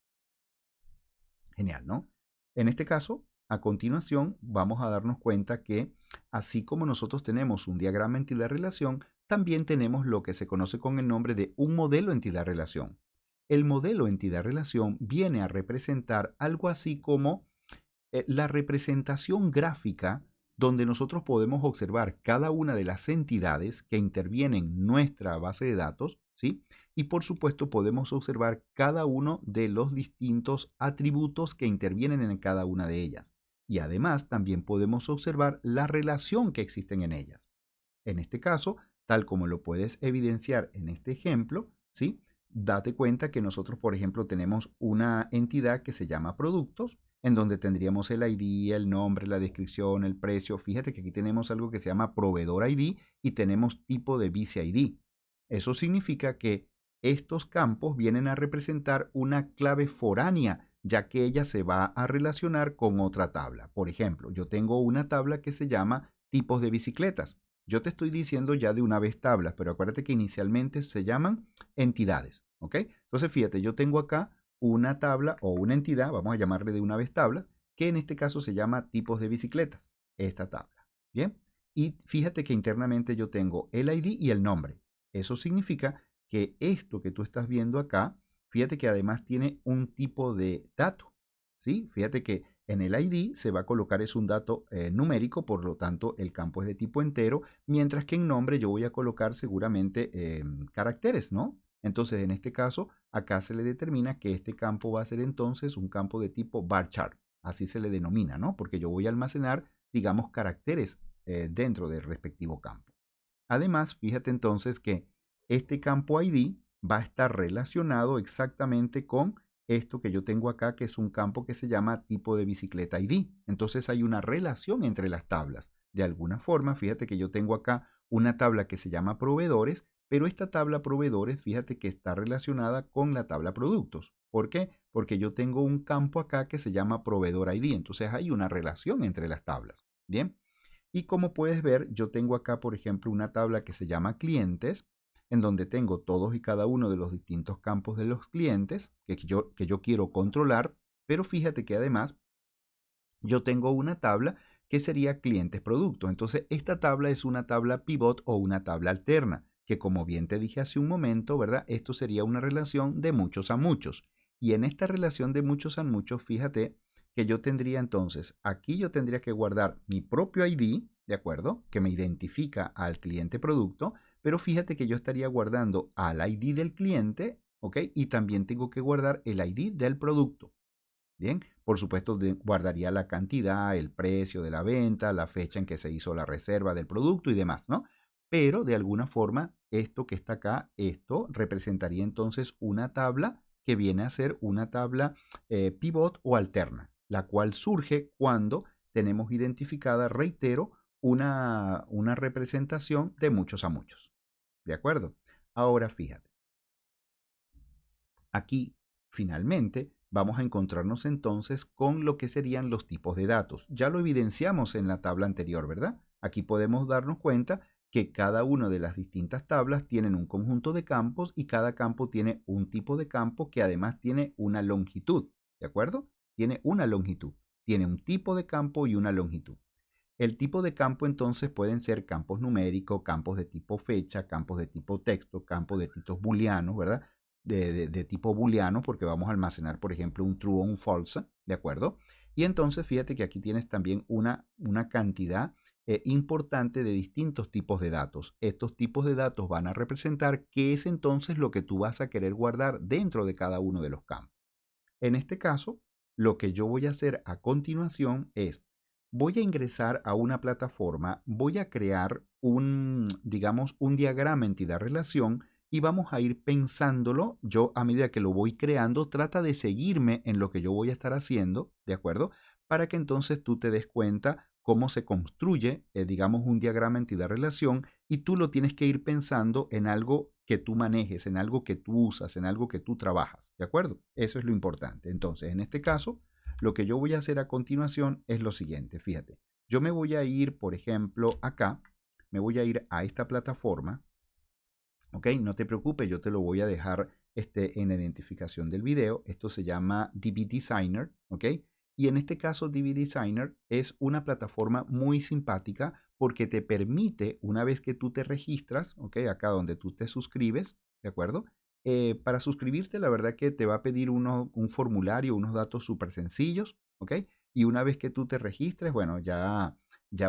Genial, ¿no? En este caso, a continuación, vamos a darnos cuenta que así como nosotros tenemos un diagrama entidad-relación, también tenemos lo que se conoce con el nombre de un modelo entidad-relación. El modelo entidad-relación viene a representar algo así como la representación gráfica donde nosotros podemos observar cada una de las entidades que intervienen en nuestra base de datos, ¿sí? Y por supuesto podemos observar cada uno de los distintos atributos que intervienen en cada una de ellas. Y además también podemos observar la relación que existen en ellas. En este caso, tal como lo puedes evidenciar en este ejemplo, ¿sí? Date cuenta que nosotros, por ejemplo, tenemos una entidad que se llama productos, en donde tendríamos el ID, el nombre, la descripción, el precio. Fíjate que aquí tenemos algo que se llama proveedor ID y tenemos tipo de vice ID. Eso significa que estos campos vienen a representar una clave foránea, ya que ella se va a relacionar con otra tabla. Por ejemplo, yo tengo una tabla que se llama tipos de bicicletas. Yo te estoy diciendo ya de una vez tablas, pero acuérdate que inicialmente se llaman entidades, ¿ok? Entonces, fíjate, yo tengo acá una tabla o una entidad, vamos a llamarle de una vez tabla, que en este caso se llama tipos de bicicletas, esta tabla, ¿bien? Y fíjate que internamente yo tengo el ID y el nombre. Eso significa que esto que tú estás viendo acá, fíjate que además tiene un tipo de dato, ¿sí? Fíjate que en el ID se va a colocar es un dato numérico, por lo tanto el campo es de tipo entero, mientras que en nombre yo voy a colocar seguramente caracteres, ¿no? Entonces en este caso acá se le determina que este campo va a ser entonces un campo de tipo varchar, así se le denomina, ¿no? Porque yo voy a almacenar, digamos, caracteres dentro del respectivo campo. Además, fíjate entonces que este campo ID va a estar relacionado exactamente con esto que yo tengo acá, que es un campo que se llama tipo de bicicleta ID. Entonces hay una relación entre las tablas. De alguna forma, fíjate que yo tengo acá una tabla que se llama proveedores, pero esta tabla proveedores, fíjate que está relacionada con la tabla productos. ¿Por qué? Porque yo tengo un campo acá que se llama proveedor ID. Entonces hay una relación entre las tablas. Bien. Y como puedes ver, yo tengo acá, por ejemplo, una tabla que se llama clientes, en donde tengo todos y cada uno de los distintos campos de los clientes que yo quiero controlar, pero fíjate que además yo tengo una tabla que sería clientes producto. Entonces, esta tabla es una tabla pivot o una tabla alterna, que como bien te dije hace un momento, ¿verdad? Esto sería una relación de muchos a muchos. Y en esta relación de muchos a muchos, fíjate que yo tendría entonces, aquí yo tendría que guardar mi propio ID, ¿de acuerdo? Que me identifica al cliente producto, pero fíjate que yo estaría guardando al ID del cliente, ¿ok? Y también tengo que guardar el ID del producto. Bien, por supuesto guardaría la cantidad, el precio de la venta, la fecha en que se hizo la reserva del producto y demás, ¿no? Pero de alguna forma, esto que está acá, esto representaría entonces una tabla que viene a ser una tabla pivot o alterna, la cual surge cuando tenemos identificada, reitero, una representación de muchos a muchos. ¿De acuerdo? Ahora fíjate, aquí finalmente vamos a encontrarnos entonces con lo que serían los tipos de datos. Ya lo evidenciamos en la tabla anterior, ¿verdad? Aquí podemos darnos cuenta que cada una de las distintas tablas tienen un conjunto de campos y cada campo tiene un tipo de campo que además tiene una longitud, ¿de acuerdo? Tiene una longitud, tiene un tipo de campo y una longitud. El tipo de campo entonces pueden ser campos numéricos, campos de tipo fecha, campos de tipo texto, campos de tipos booleanos, ¿verdad? De tipo booleano, porque vamos a almacenar, por ejemplo, un true o un false, ¿de acuerdo? Y entonces fíjate que aquí tienes también una cantidad importante de distintos tipos de datos. Estos tipos de datos van a representar qué es entonces lo que tú vas a querer guardar dentro de cada uno de los campos. En este caso, lo que yo voy a hacer a continuación es, voy a ingresar a una plataforma, voy a crear digamos, un diagrama entidad-relación y vamos a ir pensándolo. Yo a medida que lo voy creando, trata de seguirme en lo que yo voy a estar haciendo, ¿de acuerdo? Para que entonces tú te des cuenta cómo se construye, digamos, un diagrama entidad-relación y tú lo tienes que ir pensando en algo que tú manejes, en algo que tú usas, en algo que tú trabajas, ¿de acuerdo? Eso es lo importante. Entonces, en este caso, lo que yo voy a hacer a continuación es lo siguiente, fíjate. Yo me voy a ir, por ejemplo, acá, me voy a ir a esta plataforma, ¿ok? No te preocupes, yo te lo voy a dejar en la identificación del video. Esto se llama DB Designer, ¿ok? Y en este caso, DB Designer es una plataforma muy simpática porque te permite, una vez que tú te registras, ¿ok? Acá donde tú te suscribes, ¿de acuerdo? Para suscribirte, la verdad que te va a pedir un formulario, unos datos súper sencillos, ¿ok? Y una vez que tú te registres, bueno, ya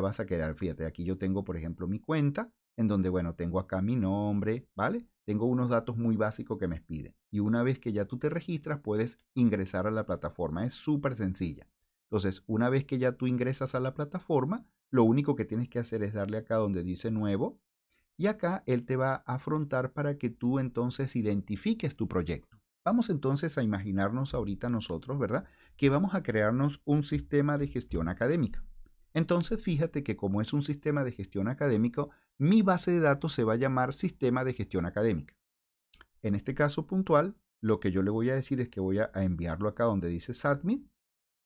vas a quedar, fíjate, aquí yo tengo, por ejemplo, mi cuenta, en donde, bueno, tengo acá mi nombre, ¿vale? Tengo unos datos muy básicos que me piden. Y una vez que ya tú te registras, puedes ingresar a la plataforma. Es súper sencilla. Entonces, una vez que ya tú ingresas a la plataforma, lo único que tienes que hacer es darle acá donde dice nuevo. Y acá él te va a afrontar para que tú entonces identifiques tu proyecto. Vamos entonces a imaginarnos ahorita nosotros, ¿verdad? Que vamos a crearnos un sistema de gestión académica. Entonces, fíjate que como es un sistema de gestión académico, mi base de datos se va a llamar sistema de gestión académica. En este caso puntual, lo que yo le voy a decir es que voy a enviarlo acá donde dice submit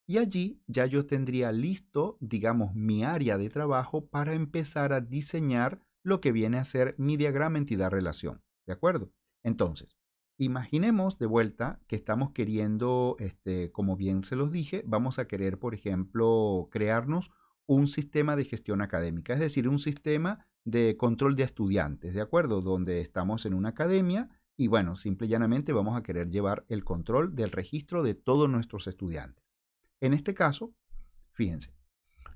y allí ya yo tendría listo, digamos, mi área de trabajo para empezar a diseñar lo que viene a ser mi diagrama entidad-relación. ¿De acuerdo? Entonces, imaginemos de vuelta que estamos queriendo, como bien se los dije, vamos a querer, por ejemplo, crearnos un sistema de gestión académica, es decir, un sistema de control de estudiantes, ¿de acuerdo? Donde estamos en una academia y bueno, simple y llanamente vamos a querer llevar el control del registro de todos nuestros estudiantes. En este caso, fíjense,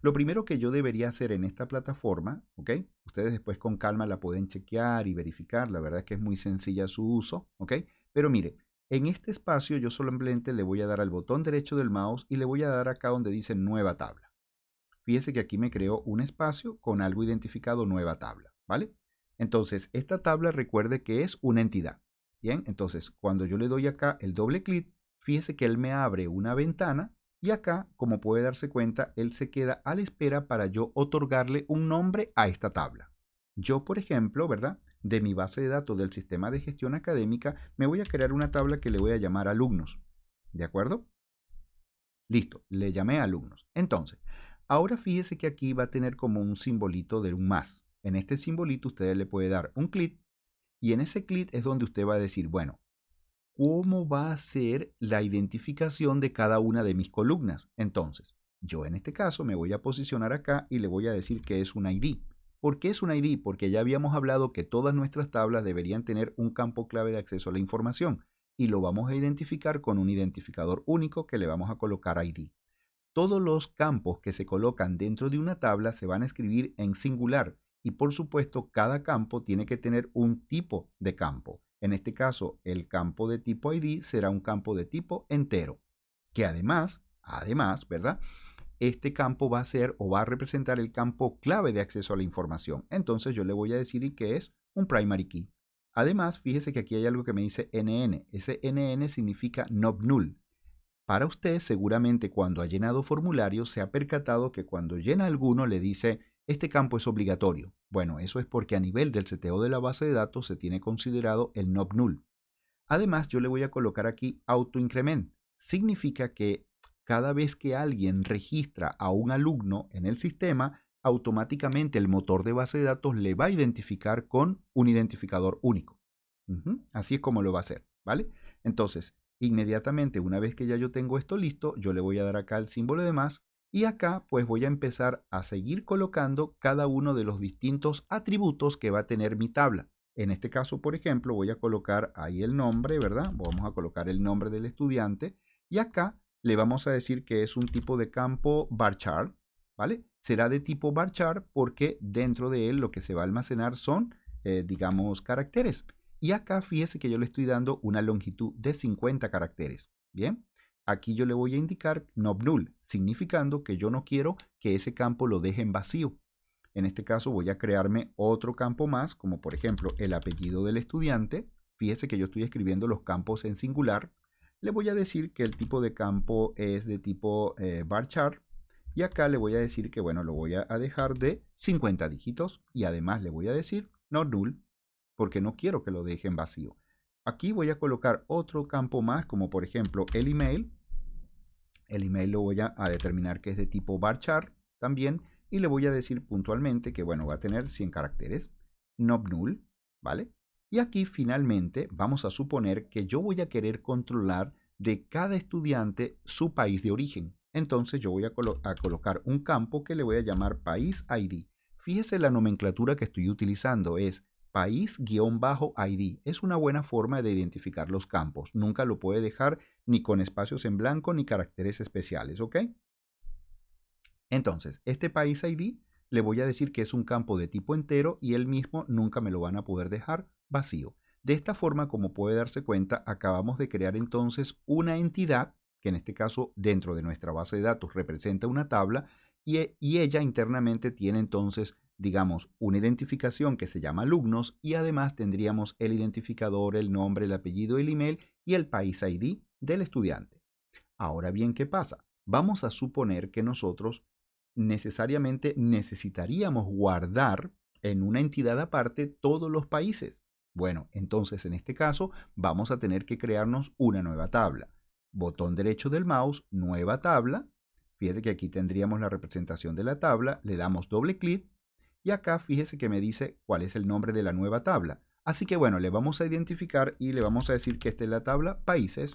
lo primero que yo debería hacer en esta plataforma, ¿ok? Ustedes después con calma la pueden chequear y verificar, la verdad es que es muy sencilla su uso, ¿ok? Pero mire, en este espacio yo solamente le voy a dar al botón derecho del mouse y le voy a dar acá donde dice nueva tabla. Fíjese que aquí me creó un espacio con algo identificado nueva tabla, ¿vale? Entonces, esta tabla recuerde que es una entidad. Bien, entonces cuando yo le doy acá el doble clic, fíjese que él me abre una ventana y acá, como puede darse cuenta, él se queda a la espera para yo otorgarle un nombre a esta tabla. Yo, por ejemplo, ¿verdad? De mi base de datos del sistema de gestión académica, me voy a crear una tabla que le voy a llamar alumnos. ¿De acuerdo? Listo, le llamé alumnos. Entonces, ahora fíjese que aquí va a tener como un simbolito de un más. En este simbolito usted le puede dar un clic y en ese clic es donde usted va a decir, bueno, ¿cómo va a ser la identificación de cada una de mis columnas? Entonces, Yo en este caso me voy a posicionar acá y le voy a decir que es un ID. ¿Por qué es un ID? Porque ya habíamos hablado que todas nuestras tablas deberían tener un campo clave de acceso a la información y lo vamos a identificar con un identificador único que le vamos a colocar ID. Todos los campos que se colocan dentro de una tabla se van a escribir en singular y por supuesto cada campo tiene que tener un tipo de campo. En este caso, el campo de tipo ID será un campo de tipo entero, que además, ¿verdad? Este campo va a ser o va a representar el campo clave de acceso a la información. Entonces yo le voy a decir que es un primary key. Además, fíjese que aquí hay algo que me dice NN. Ese NN significa not null. Para usted, seguramente cuando ha llenado formularios se ha percatado que cuando llena alguno le dice este campo es obligatorio. Bueno, eso es porque a nivel del seteo de la base de datos se tiene considerado el not null. Además, yo le voy a colocar aquí autoincrement. Significa que cada vez que alguien registra a un alumno en el sistema, automáticamente el motor de base de datos le va a identificar con un identificador único. Así es como lo va a hacer, ¿vale? Entonces, inmediatamente una vez que ya yo tengo esto listo, yo le voy a dar acá el símbolo de más y acá pues voy a empezar a seguir colocando cada uno de los distintos atributos que va a tener mi tabla. En este caso, por ejemplo, voy a colocar ahí el nombre, ¿verdad? Vamos a colocar el nombre del estudiante y acá le vamos a decir que es un tipo de campo varchar, ¿vale? Será de tipo varchar porque dentro de él lo que se va a almacenar son, digamos, caracteres. Y acá fíjese que yo le estoy dando una longitud de 50 caracteres. Bien, aquí yo le voy a indicar not null, significando que yo no quiero que ese campo lo deje en vacío. En este caso voy a crearme otro campo más, como por ejemplo el apellido del estudiante. Fíjese que yo estoy escribiendo los campos en singular. Le voy a decir que el tipo de campo es de tipo varchar. Y acá le voy a decir que, bueno, lo voy a dejar de 50 dígitos. Y además le voy a decir not null, porque no quiero que lo dejen vacío. Aquí voy a colocar otro campo más, como por ejemplo el email. El email lo voy a determinar que es de tipo varchar también. Y le voy a decir puntualmente que, bueno, va a tener 100 caracteres. Not null, ¿vale? Y aquí finalmente vamos a suponer que yo voy a querer controlar de cada estudiante su país de origen. Entonces yo voy a colocar un campo que le voy a llamar país ID. Fíjese la nomenclatura que estoy utilizando, es país-ID. Es una buena forma de identificar los campos. Nunca lo puede dejar ni con espacios en blanco ni caracteres especiales, ¿ok? Entonces, este país ID le voy a decir que es un campo de tipo entero y él mismo nunca me lo van a poder dejar vacío. De esta forma, como puede darse cuenta, acabamos de crear entonces una entidad que en este caso dentro de nuestra base de datos representa una tabla y ella internamente tiene entonces, digamos, una identificación que se llama alumnos y además tendríamos el identificador, el nombre, el apellido, el email y el país ID del estudiante. Ahora bien, ¿qué pasa? Vamos a suponer que nosotros necesariamente necesitaríamos guardar en una entidad aparte todos los países. Bueno, entonces en este caso vamos a tener que crearnos una nueva tabla. Botón derecho del mouse, nueva tabla. Fíjese que aquí tendríamos la representación de la tabla. Le damos doble clic y acá fíjese que me dice cuál es el nombre de la nueva tabla. Así que bueno, le vamos a identificar y le vamos a decir que esta es la tabla países.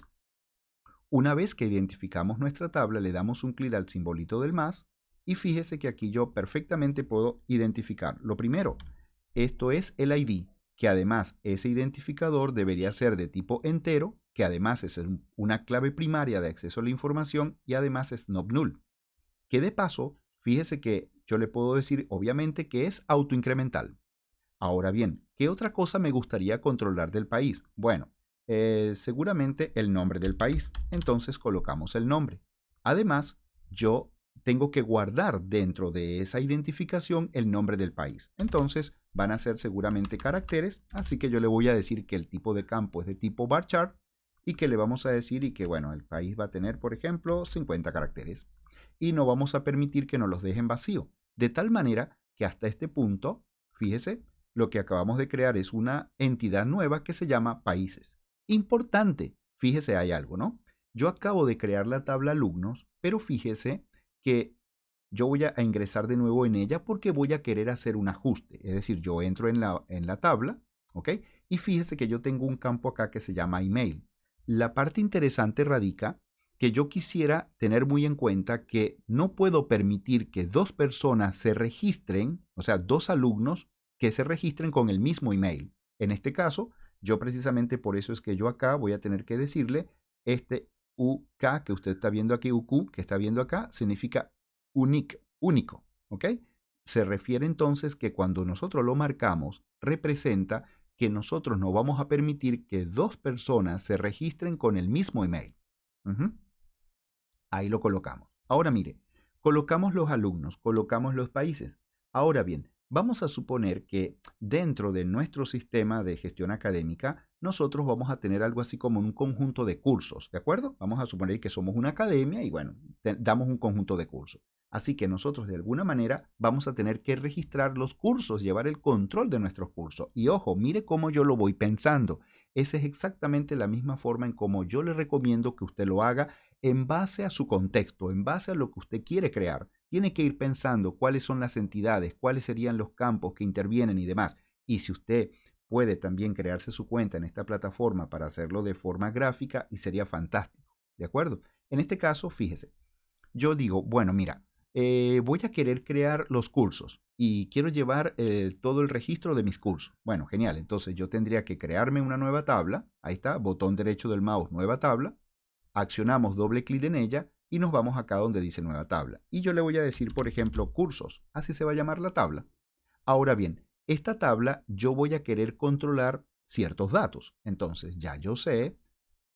Una vez que identificamos nuestra tabla, le damos un clic al simbolito del más y fíjese que aquí yo perfectamente puedo identificar. Lo primero, esto es el ID, que además ese identificador debería ser de tipo entero, que además es una clave primaria de acceso a la información y además es not null. Que de paso, fíjese que yo le puedo decir obviamente que es autoincremental. Ahora bien, ¿qué otra cosa me gustaría controlar del país? Bueno, seguramente el nombre del país. Entonces colocamos el nombre. Además, yo tengo que guardar dentro de esa identificación el nombre del país. Entonces van a ser seguramente caracteres, así que yo le voy a decir que el tipo de campo es de tipo varchar y que le vamos a decir y que bueno, el país va a tener, por ejemplo, 50 caracteres. Y no vamos a permitir que nos los dejen vacío. De tal manera que hasta este punto, fíjese, lo que acabamos de crear es una entidad nueva que se llama países. Importante, fíjese, hay algo, ¿no? Yo acabo de crear la tabla alumnos, pero fíjese que yo voy a ingresar de nuevo en ella porque voy a querer hacer un ajuste. Es decir, yo entro en la tabla, ¿ok? Y fíjese que yo tengo un campo acá que se llama email. La parte interesante radica que yo quisiera tener muy en cuenta que no puedo permitir que dos personas se registren, o sea, dos alumnos que se registren con el mismo email. En este caso, yo precisamente por eso es que yo acá voy a tener que decirle este UK que usted está viendo aquí, UQ que está viendo acá, significa unique, único, ¿ok? Se refiere entonces que cuando nosotros lo marcamos, representa que nosotros no vamos a permitir que dos personas se registren con el mismo email. Ahí lo colocamos. Ahora mire, colocamos los alumnos, colocamos los países. Ahora bien, vamos a suponer que dentro de nuestro sistema de gestión académica, nosotros vamos a tener algo así como un conjunto de cursos, ¿de acuerdo? Vamos a suponer que somos una academia y bueno, damos un conjunto de cursos. Así que nosotros de alguna manera vamos a tener que registrar los cursos, llevar el control de nuestros cursos. Y ojo, mire cómo yo lo voy pensando. Esa es exactamente la misma forma en cómo yo le recomiendo que usted lo haga en base a su contexto, en base a lo que usted quiere crear. Tiene que ir pensando cuáles son las entidades, cuáles serían los campos que intervienen y demás. Y si usted puede también crearse su cuenta en esta plataforma para hacerlo de forma gráfica y sería fantástico. ¿De acuerdo? En este caso, fíjese, yo digo, bueno, mira, voy a querer crear los cursos y quiero llevar todo el registro de mis cursos. Bueno, genial. Entonces yo tendría que crearme una nueva tabla. Ahí está, botón derecho del mouse, nueva tabla. Accionamos doble clic en ella y nos vamos acá donde dice nueva tabla. Y yo le voy a decir, por ejemplo, cursos. Así se va a llamar la tabla. Ahora bien, esta tabla yo voy a querer controlar ciertos datos. Entonces ya yo sé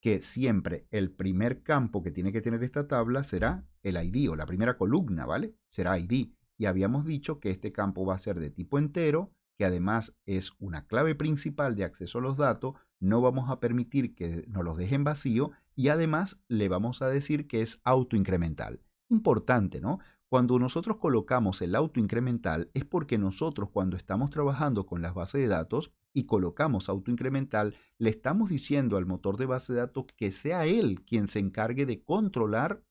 que siempre el primer campo que tiene que tener esta tabla será el ID o la primera columna, ¿vale? Será ID. Y habíamos dicho que este campo va a ser de tipo entero, que además es una clave principal de acceso a los datos. No vamos a permitir que nos los dejen vacío y además le vamos a decir que es autoincremental. Importante, ¿no? Cuando nosotros colocamos el autoincremental es porque nosotros cuando estamos trabajando con las bases de datos y colocamos autoincremental, le estamos diciendo al motor de base de datos que sea él quien se encargue de controlar,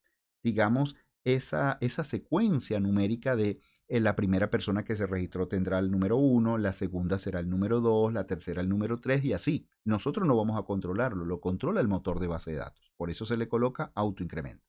digamos, esa secuencia numérica de la primera persona que se registró tendrá el número 1, la segunda será el número 2, la tercera el número 3 y así. Nosotros no vamos a controlarlo, lo controla el motor de base de datos. Por eso se le coloca autoincremento.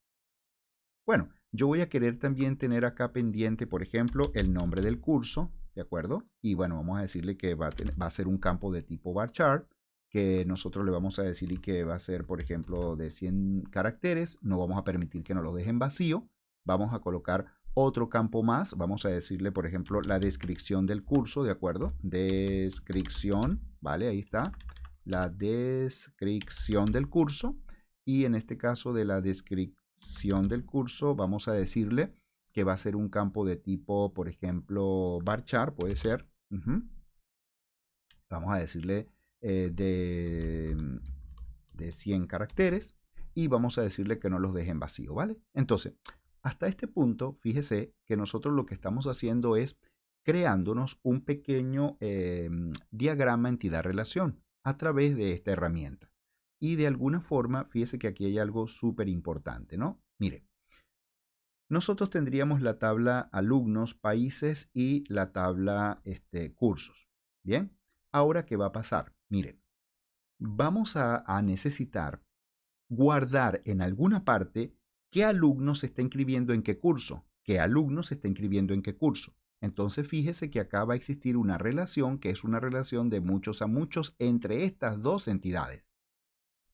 Bueno, yo voy a querer también tener acá pendiente, por ejemplo, el nombre del curso, ¿de acuerdo? Y bueno, vamos a decirle que va a ser un campo de tipo varchar, que nosotros le vamos a decir que va a ser, por ejemplo, de 100 caracteres. No vamos a permitir que nos lo dejen vacío. Vamos a colocar otro campo más. Vamos a decirle, por ejemplo, la descripción del curso, ¿de acuerdo? Descripción, ¿vale? Ahí está. La descripción del curso. Y en este caso de la descripción del curso, vamos a decirle que va a ser un campo de tipo, por ejemplo, varchar, puede ser. Vamos a decirle de 100 caracteres y vamos a decirle que no los dejen vacío, ¿vale? Entonces, hasta este punto, fíjese que nosotros lo que estamos haciendo es creándonos un pequeño diagrama entidad-relación a través de esta herramienta. Y de alguna forma, fíjese que aquí hay algo súper importante, ¿no? Mire, nosotros tendríamos la tabla alumnos, países y la tabla cursos. Bien, ahora, ¿qué va a pasar? Miren, vamos a necesitar guardar en alguna parte qué alumno se está inscribiendo en qué curso, qué alumno se está inscribiendo en qué curso. Entonces fíjese que acá va a existir una relación que es una relación de muchos a muchos entre estas dos entidades.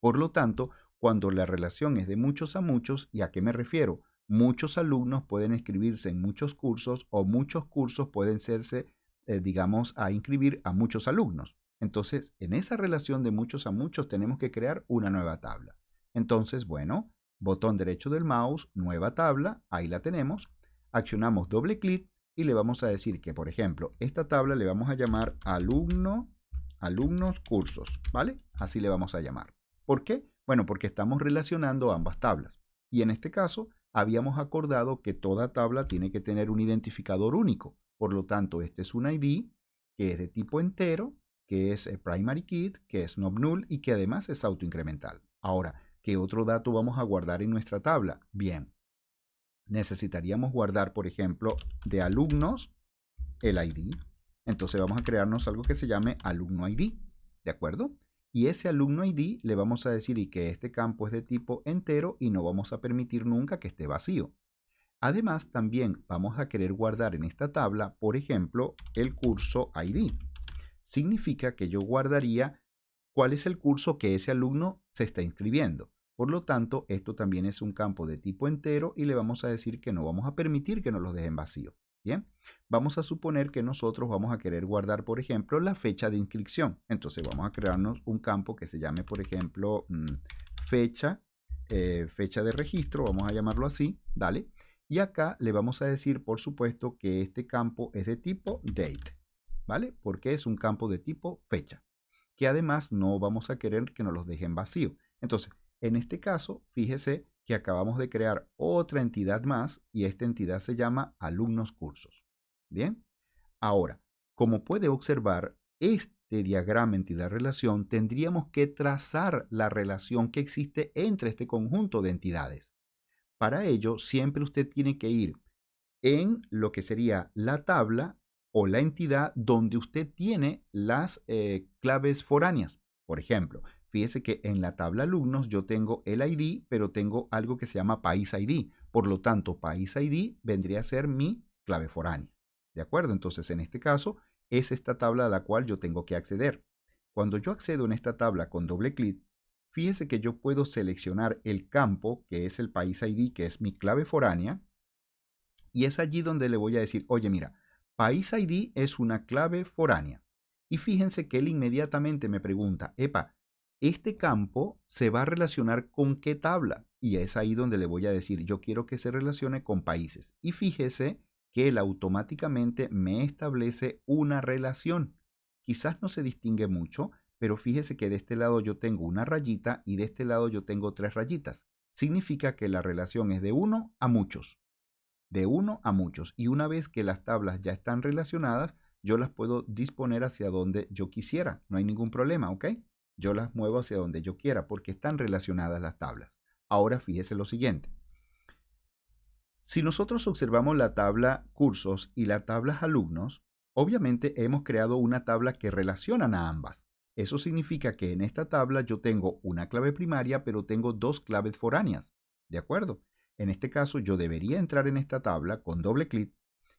Por lo tanto, cuando la relación es de muchos a muchos, ¿y a qué me refiero? Muchos alumnos pueden inscribirse en muchos cursos o muchos cursos pueden serse, digamos, a inscribir a muchos alumnos. Entonces, en esa relación de muchos a muchos tenemos que crear una nueva tabla. Entonces, bueno, botón derecho del mouse, nueva tabla, ahí la tenemos. Accionamos doble clic y le vamos a decir que, por ejemplo, esta tabla le vamos a llamar alumnos cursos, ¿vale? Así le vamos a llamar. ¿Por qué? Bueno, porque estamos relacionando ambas tablas. Y en este caso, habíamos acordado que toda tabla tiene que tener un identificador único. Por lo tanto, este es un ID que es de tipo entero, que es primary key, que es not null y que además es autoincremental. Ahora, ¿qué otro dato vamos a guardar en nuestra tabla? Bien, necesitaríamos guardar, por ejemplo, de alumnos el ID. Entonces vamos a crearnos algo que se llame alumno ID, ¿de acuerdo? Y ese alumno ID le vamos a decir y que este campo es de tipo entero y no vamos a permitir nunca que esté vacío. Además, también vamos a querer guardar en esta tabla, por ejemplo, el curso ID. Significa que yo guardaría cuál es el curso que ese alumno se está inscribiendo. Por lo tanto, esto también es un campo de tipo entero y le vamos a decir que no vamos a permitir que nos lo dejen vacío. Bien, vamos a suponer que nosotros vamos a querer guardar, por ejemplo, la fecha de inscripción. Entonces vamos a crearnos un campo que se llame, por ejemplo, fecha, fecha de registro, vamos a llamarlo así, ¿vale? Y acá le vamos a decir, por supuesto, que este campo es de tipo date, ¿vale? Porque es un campo de tipo fecha, que además no vamos a querer que nos los dejen vacío. Entonces, en este caso, fíjese que acabamos de crear otra entidad más y esta entidad se llama alumnos cursos. Bien, ahora, como puede observar, este diagrama entidad-relación tendríamos que trazar la relación que existe entre este conjunto de entidades. Para ello, siempre usted tiene que ir en lo que sería la tabla o la entidad donde usted tiene las claves foráneas. Por ejemplo, fíjese que en la tabla alumnos yo tengo el ID, pero tengo algo que se llama país ID. Por lo tanto, país ID vendría a ser mi clave foránea. ¿De acuerdo? Entonces, en este caso, es esta tabla a la cual yo tengo que acceder. Cuando yo accedo en esta tabla con doble clic, fíjese que yo puedo seleccionar el campo, que es el país ID, que es mi clave foránea, y es allí donde le voy a decir, oye, mira, país ID es una clave foránea. Y fíjense que él inmediatamente me pregunta, epa, ¿este campo se va a relacionar con qué tabla? Y es ahí donde le voy a decir, yo quiero que se relacione con países. Y fíjese que él automáticamente me establece una relación. Quizás no se distingue mucho, pero fíjese que de este lado yo tengo una rayita y de este lado yo tengo 3 rayitas. Significa que la relación es de uno a muchos, de uno a muchos. Y una vez que las tablas ya están relacionadas, yo las puedo disponer hacia donde yo quisiera. No hay ningún problema, ¿ok? Yo las muevo hacia donde yo quiera porque están relacionadas las tablas. Ahora fíjese lo siguiente. Si nosotros observamos la tabla cursos y la tabla alumnos, obviamente hemos creado una tabla que relacionan a ambas. Eso significa que en esta tabla yo tengo una clave primaria, pero tengo 2 claves foráneas. ¿De acuerdo? En este caso yo debería entrar en esta tabla con doble clic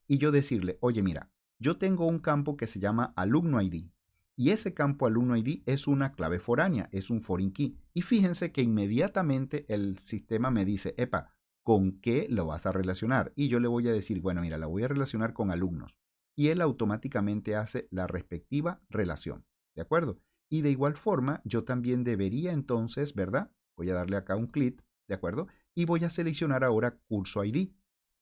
y yo decirle, oye mira, yo tengo un campo que se llama alumno ID y ese campo alumno ID es una clave foránea, es un foreign key. Y fíjense que inmediatamente el sistema me dice, epa, ¿con qué lo vas a relacionar? Y yo le voy a decir, bueno, mira, la voy a relacionar con alumnos. Y él automáticamente hace la respectiva relación. ¿De acuerdo? Y de igual forma, yo también debería entonces, ¿verdad? Voy a darle acá un clic, ¿de acuerdo? Y voy a seleccionar ahora curso ID.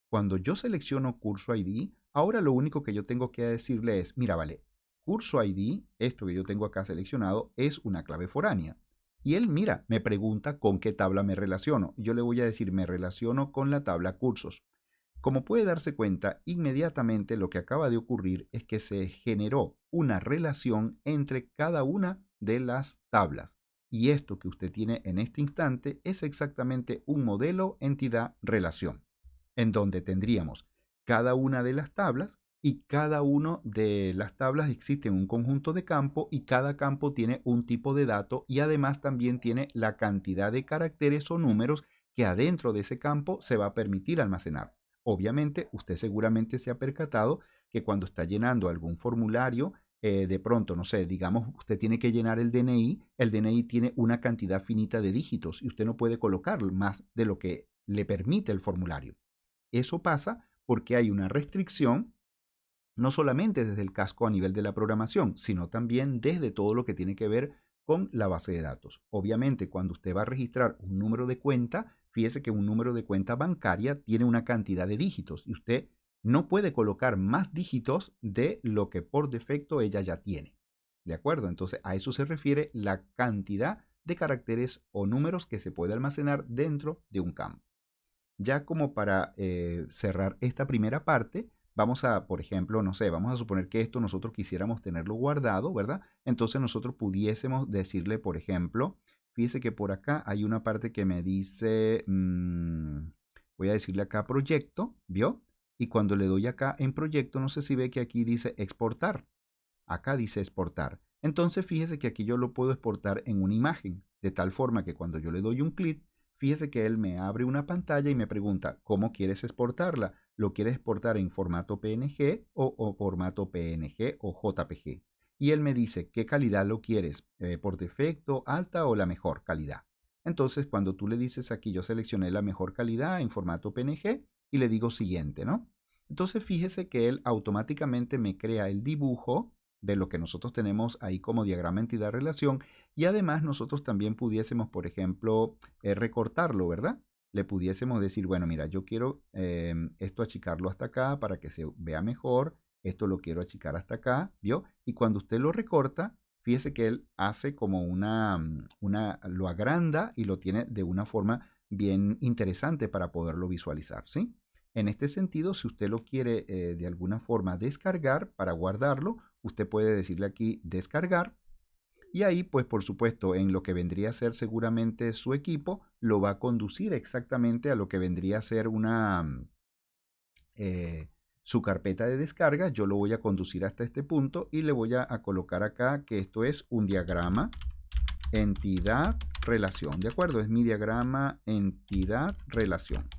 Cuando yo selecciono curso ID, ahora lo único que yo tengo que decirle es, mira, vale, curso ID, esto que yo tengo acá seleccionado, es una clave foránea. Y él, mira, me pregunta con qué tabla me relaciono. Yo le voy a decir, me relaciono con la tabla cursos. Como puede darse cuenta, inmediatamente lo que acaba de ocurrir es que se generó una relación entre cada una de las tablas. Y esto que usted tiene en este instante es exactamente un modelo entidad-relación, en donde tendríamos cada una de las tablas y cada una de las tablas existe un conjunto de campo y cada campo tiene un tipo de dato y además también tiene la cantidad de caracteres o números que adentro de ese campo se va a permitir almacenar. Obviamente, usted seguramente se ha percatado que cuando está llenando algún formulario, de pronto, no sé, digamos, usted tiene que llenar el DNI tiene una cantidad finita de dígitos y usted no puede colocar más de lo que le permite el formulario. Eso pasa porque hay una restricción no solamente desde el casco a nivel de la programación, sino también desde todo lo que tiene que ver con la base de datos. Obviamente, cuando usted va a registrar un número de cuenta, fíjese que un número de cuenta bancaria tiene una cantidad de dígitos y usted no puede colocar más dígitos de lo que por defecto ella ya tiene. ¿De acuerdo? Entonces, a eso se refiere la cantidad de caracteres o números que se puede almacenar dentro de un campo. Ya como para cerrar esta primera parte, vamos a, por ejemplo, no sé, vamos a suponer que esto nosotros quisiéramos tenerlo guardado, ¿verdad? Entonces nosotros pudiésemos decirle, por ejemplo, fíjese que por acá hay una parte que me dice, voy a decirle acá proyecto, ¿vio? Y cuando le doy acá en proyecto, no sé si ve que aquí dice exportar. Acá dice exportar. Entonces fíjese que aquí yo lo puedo exportar en una imagen, de tal forma que cuando yo le doy un clic, fíjese que él me abre una pantalla y me pregunta, ¿cómo quieres exportarla? ¿Lo quieres exportar en formato PNG o formato PNG o JPG? Y él me dice, ¿qué calidad lo quieres? ¿Por defecto, alta o la mejor calidad? Entonces, cuando tú le dices aquí, yo seleccioné la mejor calidad en formato PNG y le digo siguiente, ¿no? Entonces, fíjese que él automáticamente me crea el dibujo de lo que nosotros tenemos ahí como diagrama entidad-relación y además nosotros también pudiésemos, por ejemplo, recortarlo, ¿verdad? Le pudiésemos decir, bueno, mira, yo quiero esto achicarlo hasta acá para que se vea mejor, esto lo quiero achicar hasta acá, ¿vio? Y cuando usted lo recorta, fíjese que él hace como lo agranda y lo tiene de una forma bien interesante para poderlo visualizar, ¿sí? En este sentido, si usted lo quiere de alguna forma descargar para guardarlo, usted puede decirle aquí descargar y ahí pues por supuesto en lo que vendría a ser seguramente su equipo lo va a conducir exactamente a lo que vendría a ser eh, su carpeta de descarga. Yo lo voy a conducir hasta este punto y le voy a colocar acá que esto es un diagrama entidad relación, ¿de acuerdo? Es mi diagrama entidad relación.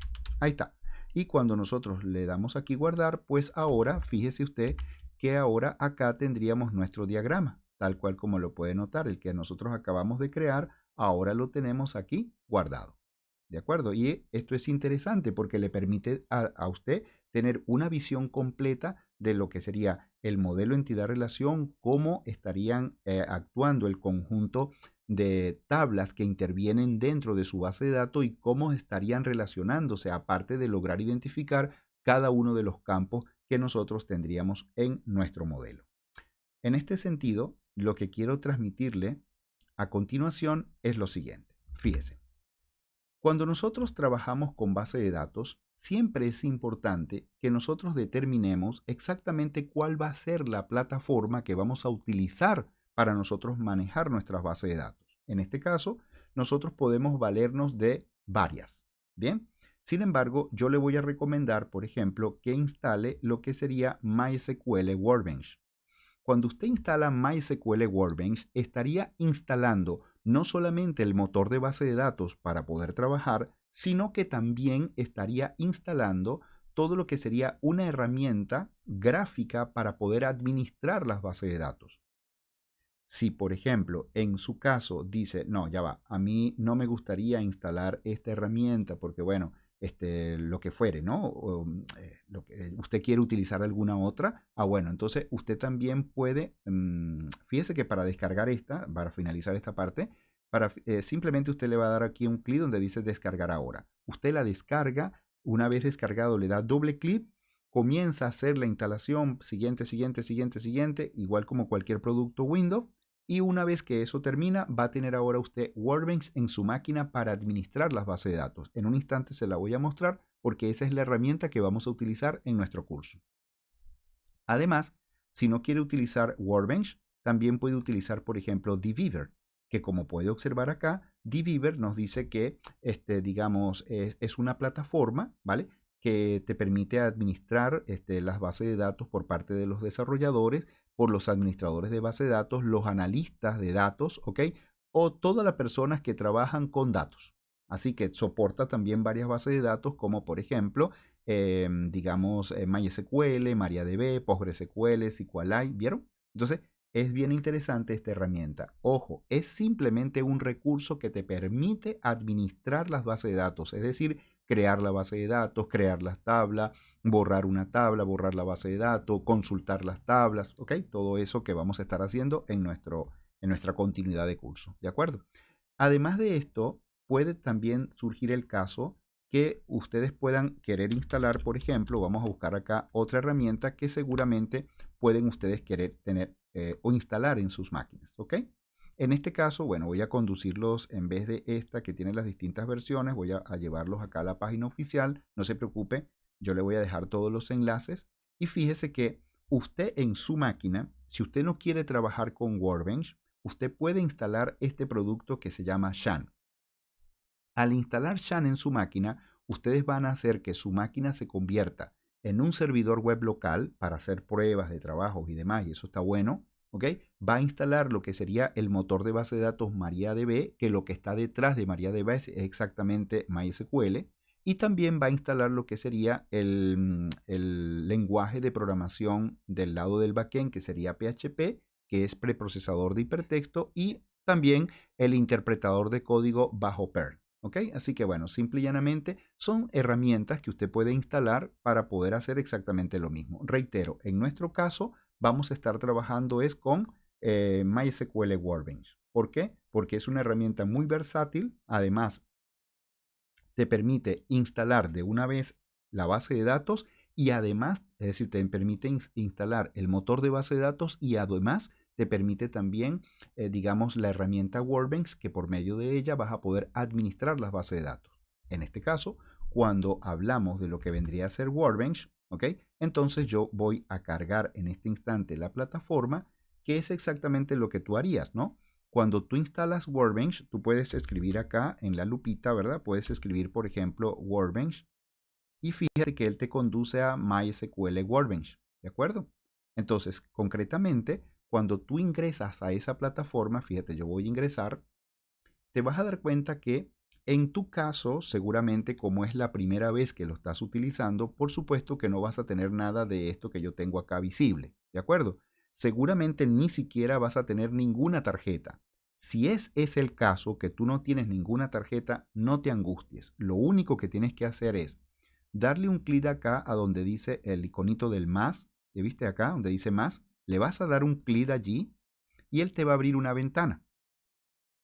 Ahí está. Y cuando nosotros le damos aquí guardar, pues ahora fíjese usted que ahora acá tendríamos nuestro diagrama, tal cual como lo puede notar, el que nosotros acabamos de crear, ahora lo tenemos aquí guardado. ¿De acuerdo? Y esto es interesante porque le permite a usted tener una visión completa de lo que sería el modelo entidad-relación, cómo estarían actuando el conjunto de tablas que intervienen dentro de su base de datos y cómo estarían relacionándose, aparte de lograr identificar cada uno de los campos que nosotros tendríamos en nuestro modelo. En este sentido, lo que quiero transmitirle a continuación es lo siguiente. Fíjese, cuando nosotros trabajamos con base de datos, siempre es importante que nosotros determinemos exactamente cuál va a ser la plataforma que vamos a utilizar para nosotros manejar nuestras bases de datos. En este caso, nosotros podemos valernos de varias. Bien, sin embargo, yo le voy a recomendar, por ejemplo, que instale lo que sería MySQL Workbench. Cuando usted instala MySQL Workbench, estaría instalando no solamente el motor de base de datos para poder trabajar, sino que también estaría instalando todo lo que sería una herramienta gráfica para poder administrar las bases de datos. Si, por ejemplo, en su caso dice, no, ya va, a mí no me gustaría instalar esta herramienta porque, bueno, lo que fuere, ¿no? Usted quiere utilizar alguna otra, bueno, entonces usted también puede, fíjese que para descargar esta, para finalizar esta parte, simplemente usted le va a dar aquí un clic donde dice descargar ahora. Usted la descarga, una vez descargado le da doble clic, comienza a hacer la instalación siguiente, siguiente, siguiente, siguiente, igual como cualquier producto Windows. Y una vez que eso termina, va a tener ahora usted Workbench en su máquina para administrar las bases de datos. En un instante se la voy a mostrar porque esa es la herramienta que vamos a utilizar en nuestro curso. Además, si no quiere utilizar Workbench, también puede utilizar, por ejemplo, dbeaver, que como puede observar acá, dbeaver nos dice que, digamos, es una plataforma, ¿vale? Que te permite administrar las bases de datos por parte de los desarrolladores, por los administradores de base de datos, los analistas de datos, ¿ok? O todas las personas que trabajan con datos. Así que soporta también varias bases de datos, como por ejemplo, digamos, MySQL, MariaDB, PostgreSQL, SQLite, ¿vieron? Entonces, es bien interesante esta herramienta. Ojo, es simplemente un recurso que te permite administrar las bases de datos, es decir, crear la base de datos, crear las tablas, borrar una tabla, borrar la base de datos, consultar las tablas, ¿ok? Todo eso que vamos a estar haciendo en nuestra continuidad de curso, ¿de acuerdo? Además de esto, puede también surgir el caso que ustedes puedan querer instalar, por ejemplo, vamos a buscar acá otra herramienta que seguramente pueden ustedes querer tener o instalar en sus máquinas, ¿ok? En este caso, bueno, voy a conducirlos en vez de esta que tiene las distintas versiones, voy a llevarlos acá a la página oficial, no se preocupe, yo le voy a dejar todos los enlaces y fíjese que usted en su máquina, si usted no quiere trabajar con Workbench, usted puede instalar este producto que se llama Shan. Al instalar Shan en su máquina, ustedes van a hacer que su máquina se convierta en un servidor web local para hacer pruebas de trabajos y demás, y eso está bueno, ¿ok? Va a instalar lo que sería el motor de base de datos MariaDB, que lo que está detrás de MariaDB es exactamente MySQL, y también va a instalar lo que sería el lenguaje de programación del lado del backend, que sería PHP, que es preprocesador de hipertexto, y también el interpretador de código bajo Perl. ¿Ok? Así que bueno, simple y llanamente son herramientas que usted puede instalar para poder hacer exactamente lo mismo. Reitero, en nuestro caso vamos a estar trabajando es con MySQL Workbench. ¿Por qué? Porque es una herramienta muy versátil. Además, te permite instalar de una vez la base de datos y además, es decir, te permite instalar el motor de base de datos y además te permite también, digamos, la herramienta Workbench, que por medio de ella vas a poder administrar las bases de datos. En este caso, cuando hablamos de lo que vendría a ser Workbench, ¿ok? Entonces yo voy a cargar en este instante la plataforma, que es exactamente lo que tú harías, ¿no? Cuando tú instalas Workbench, tú puedes escribir acá en la lupita, ¿verdad? Puedes escribir, por ejemplo, Workbench y fíjate que él te conduce a MySQL Workbench, ¿de acuerdo? Entonces, concretamente, cuando tú ingresas a esa plataforma, fíjate, yo voy a ingresar, te vas a dar cuenta que en tu caso, seguramente como es la primera vez que lo estás utilizando, por supuesto que no vas a tener nada de esto que yo tengo acá visible, ¿de acuerdo? Seguramente ni siquiera vas a tener ninguna tarjeta. Si es el caso que tú no tienes ninguna tarjeta, no te angusties. Lo único que tienes que hacer es darle un clic acá a donde dice el iconito del más. ¿Ya viste acá donde dice más? Le vas a dar un clic allí y él te va a abrir una ventana.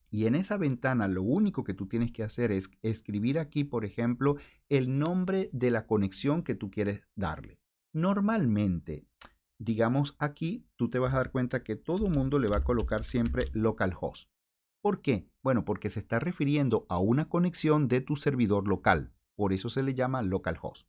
Y en esa ventana lo único que tú tienes que hacer es escribir aquí, por ejemplo, el nombre de la conexión que tú quieres darle. Normalmente, digamos aquí, tú te vas a dar cuenta que todo el mundo le va a colocar siempre localhost. ¿Por qué? Bueno, porque se está refiriendo a una conexión de tu servidor local. Por eso se le llama localhost.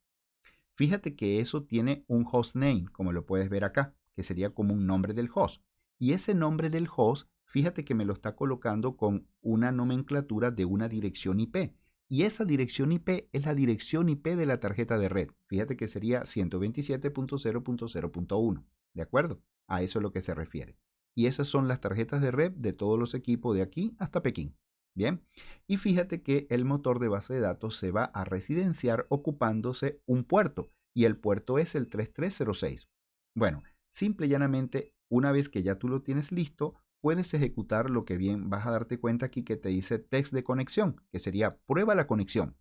Fíjate que eso tiene un hostname, como lo puedes ver acá, que sería como un nombre del host. Y ese nombre del host, fíjate que me lo está colocando con una nomenclatura de una dirección IP. Y esa dirección IP es la dirección IP de la tarjeta de red. Fíjate que sería 127.0.0.1. ¿De acuerdo? A eso es lo que se refiere. Y esas son las tarjetas de red de todos los equipos de aquí hasta Pekín. Bien, y fíjate que el motor de base de datos se va a residenciar ocupándose un puerto y el puerto es el 3306. Bueno, simple y llanamente, una vez que ya tú lo tienes listo, puedes ejecutar lo que bien vas a darte cuenta aquí que te dice test de conexión, que sería prueba la conexión.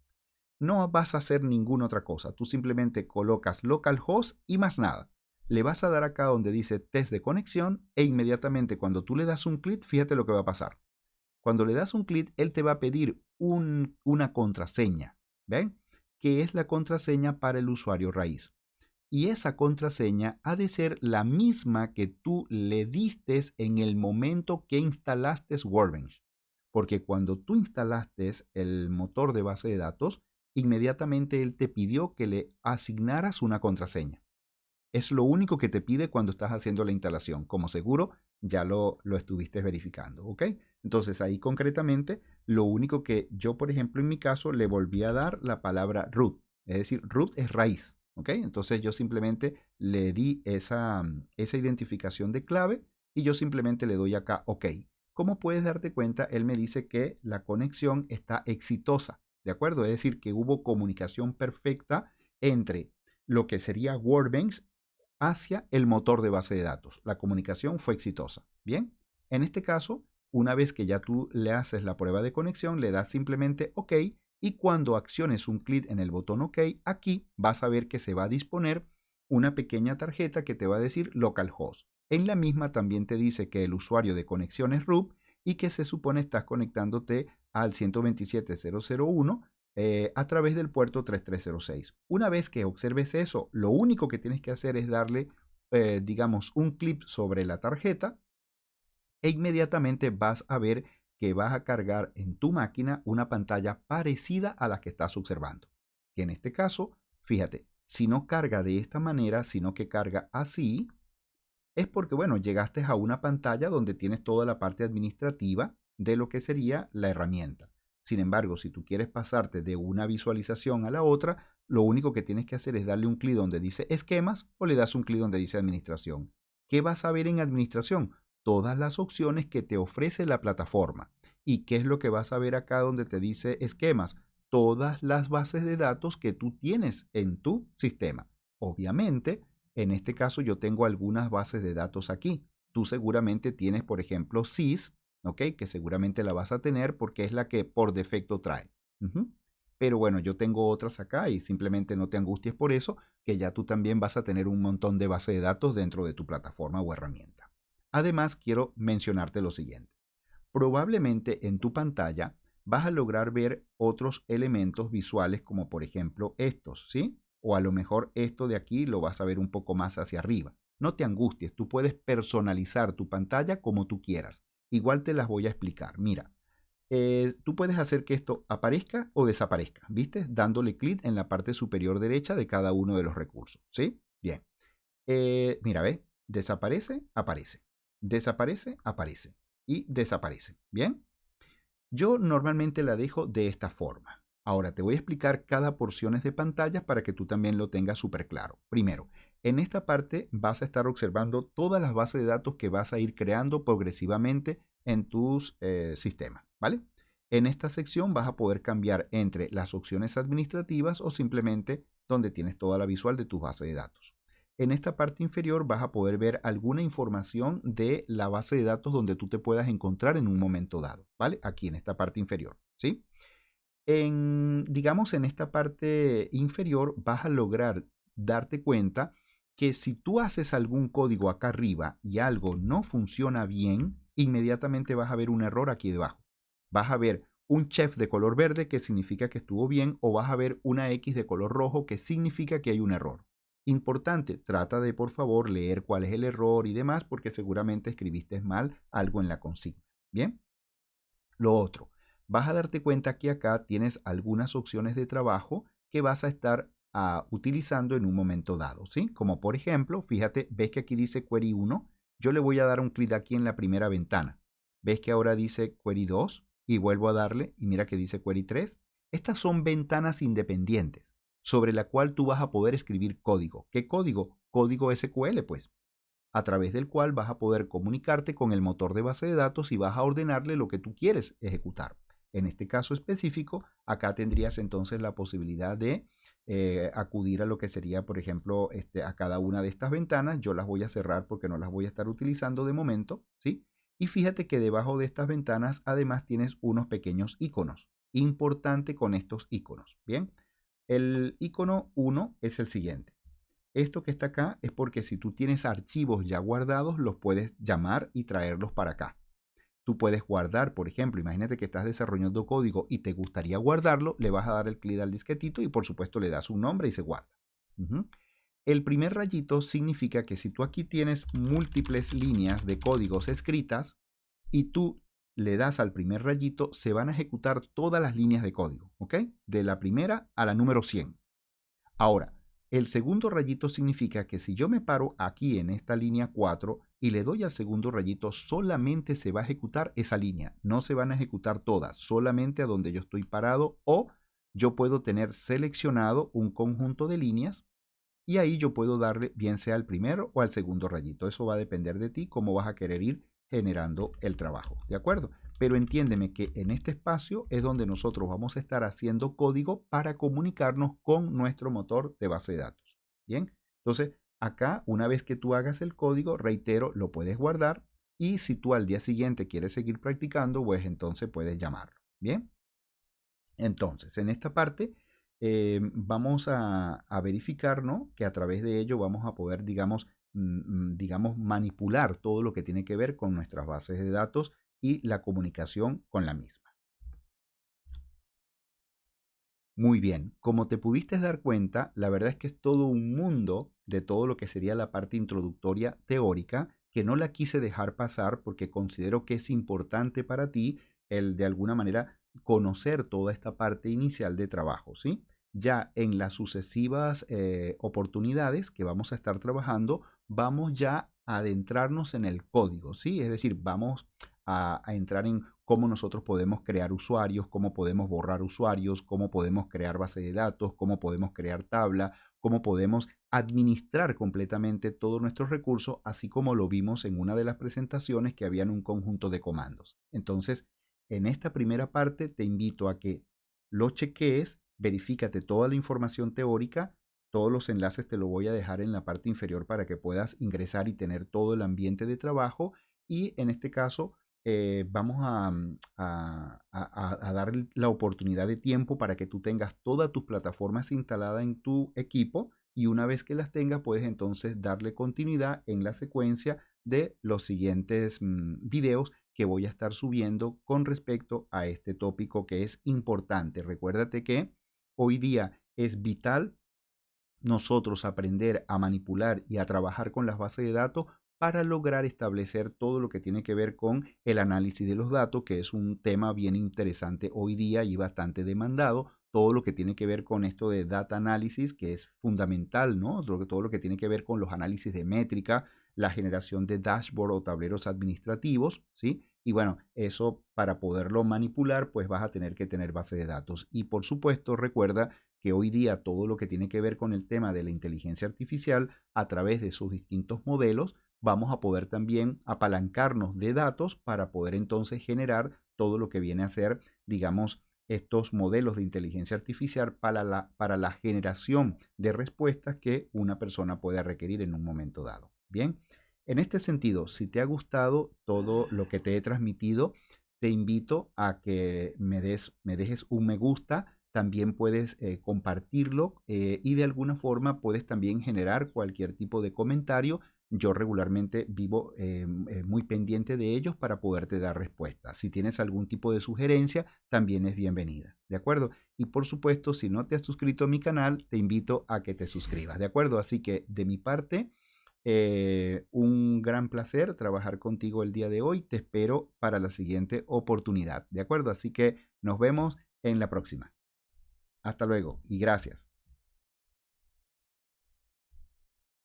No vas a hacer ninguna otra cosa, tú simplemente colocas localhost y más nada. Le vas a dar acá donde dice test de conexión e inmediatamente cuando tú le das un clic, fíjate lo que va a pasar. Cuando le das un clic, él te va a pedir una contraseña, ¿ven? Que es la contraseña para el usuario raíz. Y esa contraseña ha de ser la misma que tú le diste en el momento que instalaste Workbench. Porque cuando tú instalaste el motor de base de datos, inmediatamente él te pidió que le asignaras una contraseña. Es lo único que te pide cuando estás haciendo la instalación. Como seguro ya lo estuviste verificando, ¿ok? Entonces ahí concretamente, lo único que yo, por ejemplo, en mi caso, le volví a dar la palabra root. Es decir, root es raíz, ¿ok? Entonces yo simplemente le di esa identificación de clave y yo simplemente le doy acá OK. Como puedes darte cuenta, él me dice que la conexión está exitosa, ¿de acuerdo? Es decir, que hubo comunicación perfecta entre lo que sería Workbench hacia el motor de base de datos. La comunicación fue exitosa. Bien, en este caso, una vez que ya tú le haces la prueba de conexión, le das simplemente OK y cuando acciones un clic en el botón OK, aquí vas a ver que se va a disponer una pequeña tarjeta que te va a decir localhost. En la misma también te dice que el usuario de conexión es root y que se supone estás conectándote al 127.0.0.1 a través del puerto 3306. Una vez que observes eso, lo único que tienes que hacer es darle, digamos, un clip sobre la tarjeta e inmediatamente vas a ver que vas a cargar en tu máquina una pantalla parecida a la que estás observando. Que en este caso, fíjate, si no carga de esta manera, sino que carga así, es porque, bueno, llegaste a una pantalla donde tienes toda la parte administrativa de lo que sería la herramienta. Sin embargo, si tú quieres pasarte de una visualización a la otra, lo único que tienes que hacer es darle un clic donde dice esquemas o le das un clic donde dice administración. ¿Qué vas a ver en administración? todas las opciones que te ofrece la plataforma. ¿Y qué es lo que vas a ver acá donde te dice esquemas? Todas las bases de datos que tú tienes en tu sistema. Obviamente, en este caso yo tengo algunas bases de datos aquí. Tú seguramente tienes, por ejemplo, SYS, ¿ok? Que seguramente la vas a tener porque es la que por defecto trae. Pero bueno, yo tengo otras acá y simplemente no te angusties por eso, que ya tú también vas a tener un montón de bases de datos dentro de tu plataforma o herramienta. Además, quiero mencionarte lo siguiente. Probablemente en tu pantalla vas a lograr ver otros elementos visuales como por ejemplo estos, ¿sí? O a lo mejor esto de aquí lo vas a ver un poco más hacia arriba. No te angusties, tú puedes personalizar tu pantalla como tú quieras. Igual te las voy a explicar. Mira, tú puedes hacer que esto aparezca o desaparezca, ¿viste? Dándole clic en la parte superior derecha de cada uno de los recursos, ¿sí? Bien. Mira, ¿ves? Desaparece, aparece. Desaparece, aparece. Y desaparece. ¿Bien? Yo normalmente la dejo de esta forma. Ahora te voy a explicar cada porción de pantallas para que tú también lo tengas súper claro. Primero, en esta parte vas a estar observando todas las bases de datos que vas a ir creando progresivamente en tus sistemas, ¿vale? En esta sección vas a poder cambiar entre las opciones administrativas o simplemente donde tienes toda la visual de tus bases de datos. En esta parte inferior vas a poder ver alguna información de la base de datos donde tú te puedas encontrar en un momento dado, ¿vale? Aquí en esta parte inferior, ¿sí? Digamos, en esta parte inferior vas a lograr darte cuenta que si tú haces algún código acá arriba y algo no funciona bien, inmediatamente vas a ver un error aquí debajo. Vas a ver un chef de color verde que significa que estuvo bien o vas a ver una X de color rojo que significa que hay un error. Importante, trata de por favor leer cuál es el error y demás porque seguramente escribiste mal algo en la consigna. Bien, lo otro, vas a darte cuenta que acá tienes algunas opciones de trabajo que vas a estar utilizando en un momento dado, ¿sí? Como por ejemplo, fíjate, ves que aquí dice Query 1, yo le voy a dar un clic aquí en la primera ventana. ¿Ves que ahora dice Query 2? Y vuelvo a darle y mira que dice Query 3. Estas son ventanas independientes sobre la cual tú vas a poder escribir código. ¿Qué código? Código SQL, pues, a través del cual vas a poder comunicarte con el motor de base de datos y vas a ordenarle lo que tú quieres ejecutar. En este caso específico, acá tendrías entonces la posibilidad de acudir a lo que sería, por ejemplo, a cada una de estas ventanas. Yo las voy a cerrar porque no las voy a estar utilizando de momento, ¿sí? Y fíjate que debajo de estas ventanas además tienes unos pequeños iconos. Importante con estos iconos, ¿bien? El icono 1 es el siguiente. Esto que está acá es porque si tú tienes archivos ya guardados, los puedes llamar y traerlos para acá. Tú puedes guardar, por ejemplo, imagínate que estás desarrollando código y te gustaría guardarlo, le vas a dar el clic al disquetito y por supuesto le das un nombre y se guarda. El primer rayito significa que si tú aquí tienes múltiples líneas de códigos escritas y tú le das al primer rayito, se van a ejecutar todas las líneas de código, ¿ok? De la primera a la número 100. Ahora, el segundo rayito significa que si yo me paro aquí en esta línea 4 y le doy al segundo rayito, solamente se va a ejecutar esa línea. No se van a ejecutar todas, solamente a donde yo estoy parado o yo puedo tener seleccionado un conjunto de líneas y ahí yo puedo darle bien sea al primero o al segundo rayito. Eso va a depender de ti, cómo vas a querer ir generando el trabajo. ¿De acuerdo? Pero entiéndeme que en este espacio es donde nosotros vamos a estar haciendo código para comunicarnos con nuestro motor de base de datos. Bien, entonces acá una vez que tú hagas el código, reitero, lo puedes guardar y si tú al día siguiente quieres seguir practicando, pues entonces puedes llamarlo. Bien, entonces en esta parte vamos a verificar, ¿no? Que a través de ello vamos a poder, digamos, digamos, manipular todo lo que tiene que ver con nuestras bases de datos y la comunicación con la misma. Muy bien, como te pudiste dar cuenta, la verdad es que es todo un mundo de todo lo que sería la parte introductoria teórica que no la quise dejar pasar porque considero que es importante para ti el de alguna manera conocer toda esta parte inicial de trabajo, ¿sí? Ya en las sucesivas oportunidades que vamos a estar trabajando, vamos ya a adentrarnos en el código, ¿sí? Es decir, vamos a entrar en cómo nosotros podemos crear usuarios, cómo podemos borrar usuarios, cómo podemos crear base de datos, cómo podemos crear tabla, cómo podemos administrar completamente todos nuestros recursos, así como lo vimos en una de las presentaciones que habían un conjunto de comandos. Entonces, en esta primera parte te invito a que lo chequees, verifícate toda la información teórica, todos los enlaces te lo voy a dejar en la parte inferior para que puedas ingresar y tener todo el ambiente de trabajo y en este caso vamos a dar la oportunidad de tiempo para que tú tengas todas tus plataformas instaladas en tu equipo y una vez que las tengas puedes entonces darle continuidad en la secuencia de los siguientes videos que voy a estar subiendo con respecto a este tópico que es importante. Recuérdate que hoy día es vital nosotros aprender a manipular y a trabajar con las bases de datos para lograr establecer todo lo que tiene que ver con el análisis de los datos, que es un tema bien interesante hoy día y bastante demandado. Todo lo que tiene que ver con esto de data análisis, que es fundamental, ¿no? Todo lo que tiene que ver con los análisis de métrica, la generación de dashboard o tableros administrativos, ¿sí? Y bueno, eso para poderlo manipular, pues vas a tener que tener base de datos. Y por supuesto, recuerda que hoy día todo lo que tiene que ver con el tema de la inteligencia artificial a través de sus distintos modelos, vamos a poder también apalancarnos de datos para poder entonces generar todo lo que viene a ser, digamos, estos modelos de inteligencia artificial para la generación de respuestas que una persona pueda requerir en un momento dado. Bien, en este sentido, si te ha gustado todo lo que te he transmitido, te invito a que me dejes un me gusta, también puedes compartirlo y de alguna forma puedes también generar cualquier tipo de comentario. Yo regularmente vivo muy pendiente de ellos para poderte dar respuesta. Si tienes algún tipo de sugerencia, también es bienvenida, ¿de acuerdo? Y por supuesto, si no te has suscrito a mi canal, te invito a que te suscribas, ¿de acuerdo? Así que de mi parte, un gran placer trabajar contigo el día de hoy. Te espero para la siguiente oportunidad, ¿de acuerdo? Así que nos vemos en la próxima. Hasta luego y gracias.